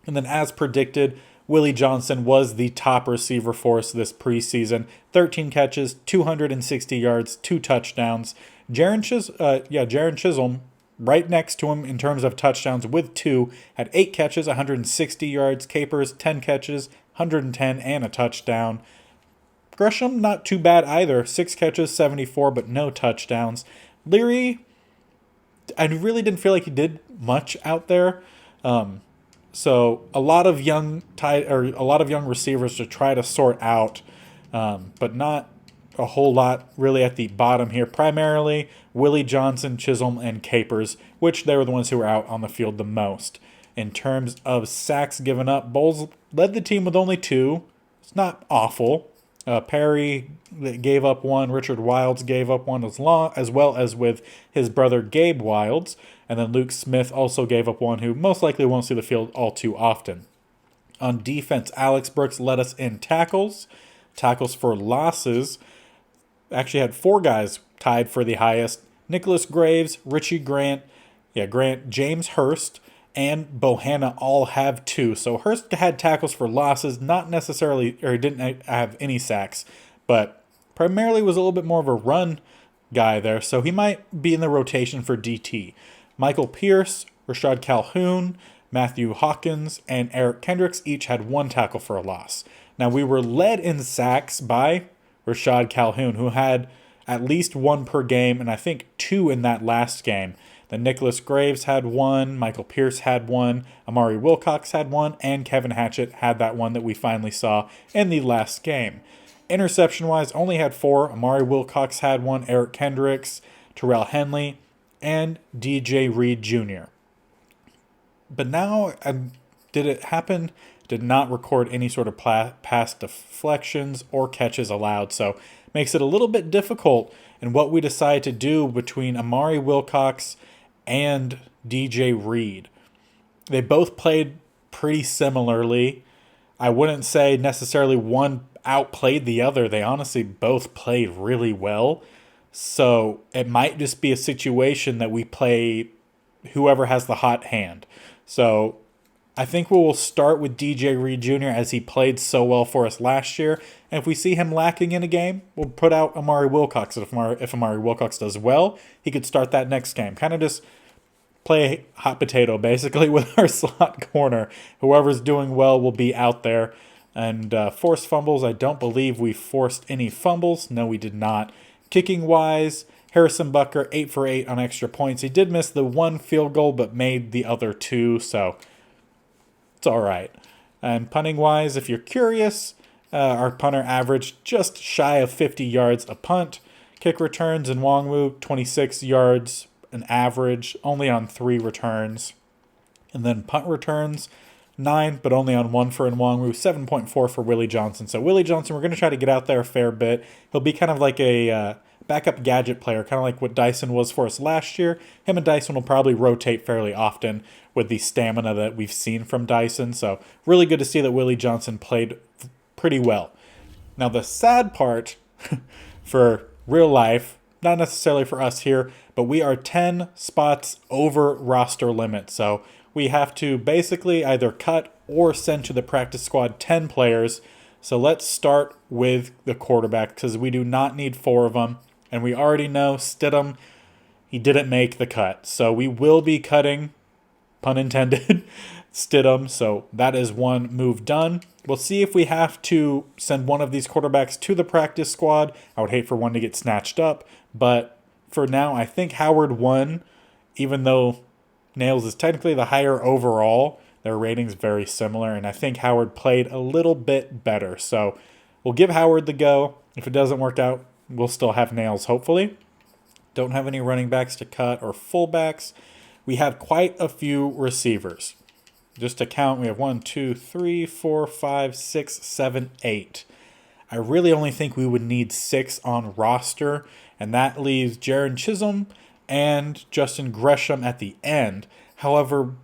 [SPEAKER 1] And then, as predicted, Willie Johnson was the top receiver for us this preseason. 13 catches, 260 yards, 2 touchdowns. Jaron Chisholm, right next to him in terms of touchdowns with 2, had 8 catches, 160 yards. Capers, 10 catches, 110, and a touchdown. Gresham, not too bad either. 6 catches, 74, but no touchdowns. Leary, I really didn't feel like he did much out there. So a lot of young receivers to try to sort out, but not a whole lot really at the bottom here. Primarily Willie Johnson, Chisholm, and Capers, which they were the ones who were out on the field the most. In terms of sacks given up, Bowles led the team with only 2. It's not awful. Perry gave up 1. Richard Wilds gave up 1 as well as with his brother Gabe Wilds. And then Luke Smith also gave up 1, who most likely won't see the field all too often. On defense, Alex Brooks led us in tackles. Tackles for losses. Actually had 4 guys tied for the highest. Nicholas Graves, Richie Grant, James Hurst, and Bohanna all have 2. So Hurst had tackles for losses, not necessarily, or didn't have any sacks, but primarily was a little bit more of a run guy there. So he might be in the rotation for DT. Michael Pierce, Rashad Calhoun, Matthew Hawkins, and Eric Kendricks each had 1 tackle for a loss. Now, we were led in sacks by Rashad Calhoun, who had at least 1 per game, and I think 2 in that last game. Then Nicholas Graves had 1, Michael Pierce had 1, Amari Wilcox had 1, and Kevin Hatchett had that one that we finally saw in the last game. Interception-wise, only had 4. Amari Wilcox had 1, Eric Kendricks, Terrell Henley, and DJ Reed Jr. But now, did it happen? Did not record any sort of pass deflections or catches allowed, so makes it a little bit difficult in what we decide to do between Amari Wilcox and DJ Reed. They both played pretty similarly. I wouldn't say necessarily one outplayed the other. They honestly both played really well. So it might just be a situation that we play whoever has the hot hand. So I think we will start with DJ Reed Jr. as he played so well for us last year. And if we see him lacking in a game, we'll put out Amari Wilcox. If Amari Wilcox does well, he could start that next game. Kind of just play hot potato, basically, with our slot corner. Whoever's doing well will be out there. And forced fumbles, I don't believe we forced any fumbles. No, we did not. Kicking-wise, Harrison Butker, 8 for 8 on extra points. He did miss the 1 field goal, but made the other 2, so it's all right. And punting-wise, if you're curious, our punter averaged just shy of 50 yards a punt. Kick returns in Nwangwu, 26 yards an average, only on 3 returns. And then punt returns, 9, but only on 1 for Nwangwu, 7.4 for Willie Johnson. So Willie Johnson, we're going to try to get out there a fair bit. He'll be kind of like a backup gadget player, kind of like what Dyson was for us last year. Him and Dyson will probably rotate fairly often with the stamina that we've seen from Dyson. So really good to see that Willie Johnson played pretty well. Now the sad part for real life, not necessarily for us here, but we are 10 spots over roster limit. So we have to basically either cut or send to the practice squad 10 players. So let's start with the quarterback because we do not need 4 of them. And we already know Stidham, he didn't make the cut. So we will be cutting, pun intended, Stidham. So that is one move done. We'll see if we have to send one of these quarterbacks to the practice squad. I would hate for one to get snatched up. But for now, I think Howard won, even though Nails is technically the higher overall. Their ratings very similar, and I think Howard played a little bit better. So we'll give Howard the go. If it doesn't work out, we'll still have Nails, hopefully. Don't have any running backs to cut or fullbacks. We have quite a few receivers. Just to count, we have 1, 2, 3, 4, 5, 6, 7, 8. I really only think we would need 6 on roster, and that leaves Jaron Chisholm, and Justin Gresham at the end. However,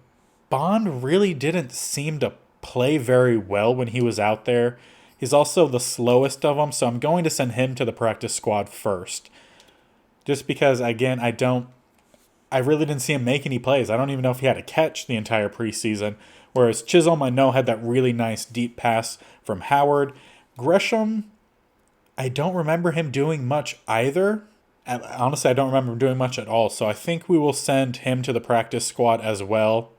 [SPEAKER 1] Bond really didn't seem to play very well when he was out there. He's also the slowest of them, so I'm going to send him to the practice squad first. Just because, again, I really didn't see him make any plays. I don't even know if he had a catch the entire preseason. Whereas Chisholm, I know, had that really nice deep pass from Howard. Gresham, I don't remember him doing much either. Honestly, I don't remember him doing much at all. So I think we will send him to the practice squad as well.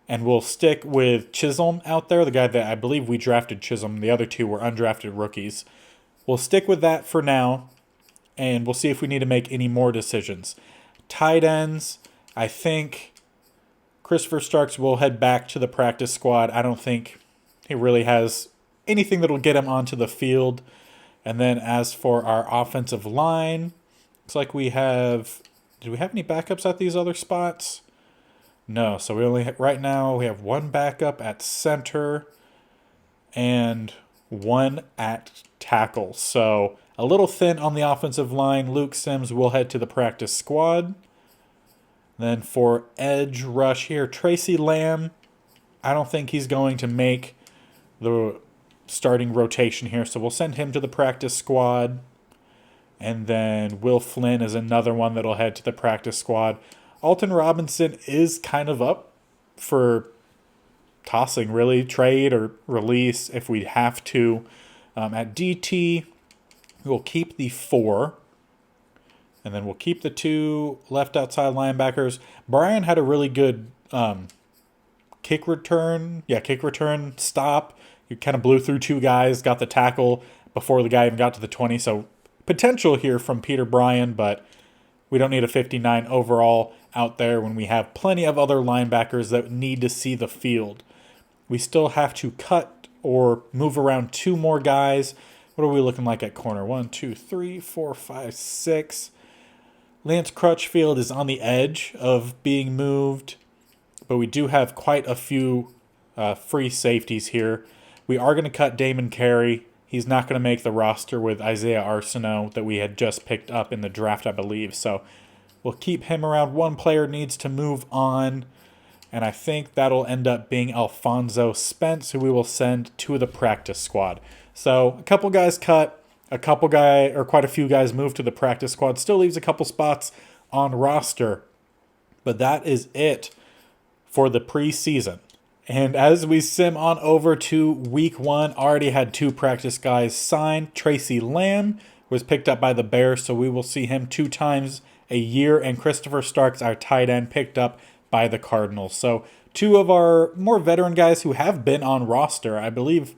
[SPEAKER 1] And we'll stick with Chisholm out there, the guy that I believe we drafted Chisholm. The other two were undrafted rookies. We'll stick with that for now. And we'll see if we need to make any more decisions. Tight ends, I think Christopher Starks will head back to the practice squad. I don't think he really has anything that'll get him onto the field. And then as for our offensive line, looks like we have... Do we have any backups at these other spots? No, so we only... Right now, we have one backup at center and one at tackle. So a little thin on the offensive line. Luke Sims will head to the practice squad. Then for edge rush here, Tracy Lamb, I don't think he's going to make the starting rotation here, so we'll send him to the practice squad. And then Will Flynn is another one that'll head to the practice squad. Alton Robinson is kind of up for tossing, really, trade or release if we have to. At DT, we'll keep the 4. And then we'll keep the 2 left outside linebackers. Brian had a really good kick return stop. He kind of blew through 2 guys, got the tackle before the guy even got to the 20. So potential here from Peter Bryan, but we don't need a 59 overall out there when we have plenty of other linebackers that need to see the field. We still have to cut or move around 2 more guys. What are we looking like at corner? 1, 2, 3, 4, 5, 6. Lance Crutchfield is on the edge of being moved, but we do have quite a few free safeties here. We are going to cut Damon Carey. He's not going to make the roster with Isaiah Arsenault that we had just picked up in the draft, I believe. So we'll keep him around. One player needs to move on, and I think that'll end up being Alfonso Spence, who we will send to the practice squad. So a couple guys cut. Quite a few guys moved to the practice squad. Still leaves a couple spots on roster. But that is it for the preseason. And as we sim on over to week 1, already had 2 practice guys signed. Tracy Lamb was picked up by the Bears, so we will see him 2 times a year. And Christopher Starks, our tight end, picked up by the Cardinals. So 2 of our more veteran guys who have been on roster. I believe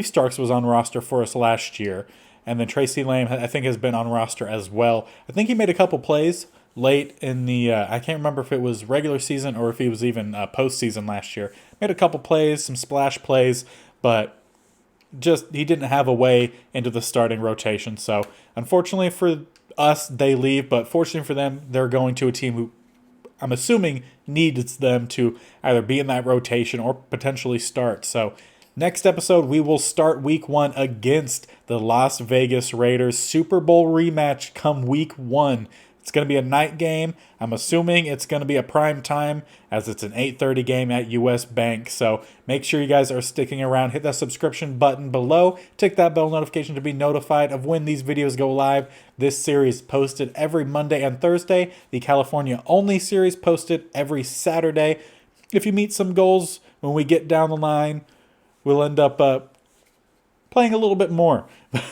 [SPEAKER 1] Starks was on roster for us last year. And then Tracy Lamb, I think, has been on roster as well. I think he made a couple plays late in the, I can't remember if it was regular season or if he was even postseason last year. Made a couple plays, some splash plays, but just he didn't have a way into the starting rotation. So unfortunately for us, they leave. But fortunately for them, they're going to a team who I'm assuming needs them to either be in that rotation or potentially start. So next episode, we will start week 1 against the Las Vegas Raiders. Super Bowl rematch come week 1. It's going to be a night game. I'm assuming it's going to be a prime time as it's an 8:30 game at US Bank. So make sure you guys are sticking around. Hit that subscription button below. Tick that bell notification to be notified of when these videos go live. This series posted every Monday and Thursday. The California only series posted every Saturday. If you meet some goals when we get down the line, we'll end up playing a little bit more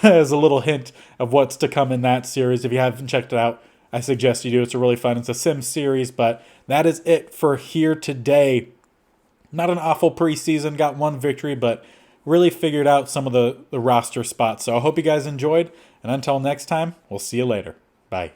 [SPEAKER 1] as a little hint of what's to come in that series. If you haven't checked it out, I suggest you do. It's a really fun. It's a sim series, but that is it for here today. Not an awful preseason. Got 1 victory, but really figured out some of the roster spots. So I hope you guys enjoyed, and until next time, we'll see you later. Bye.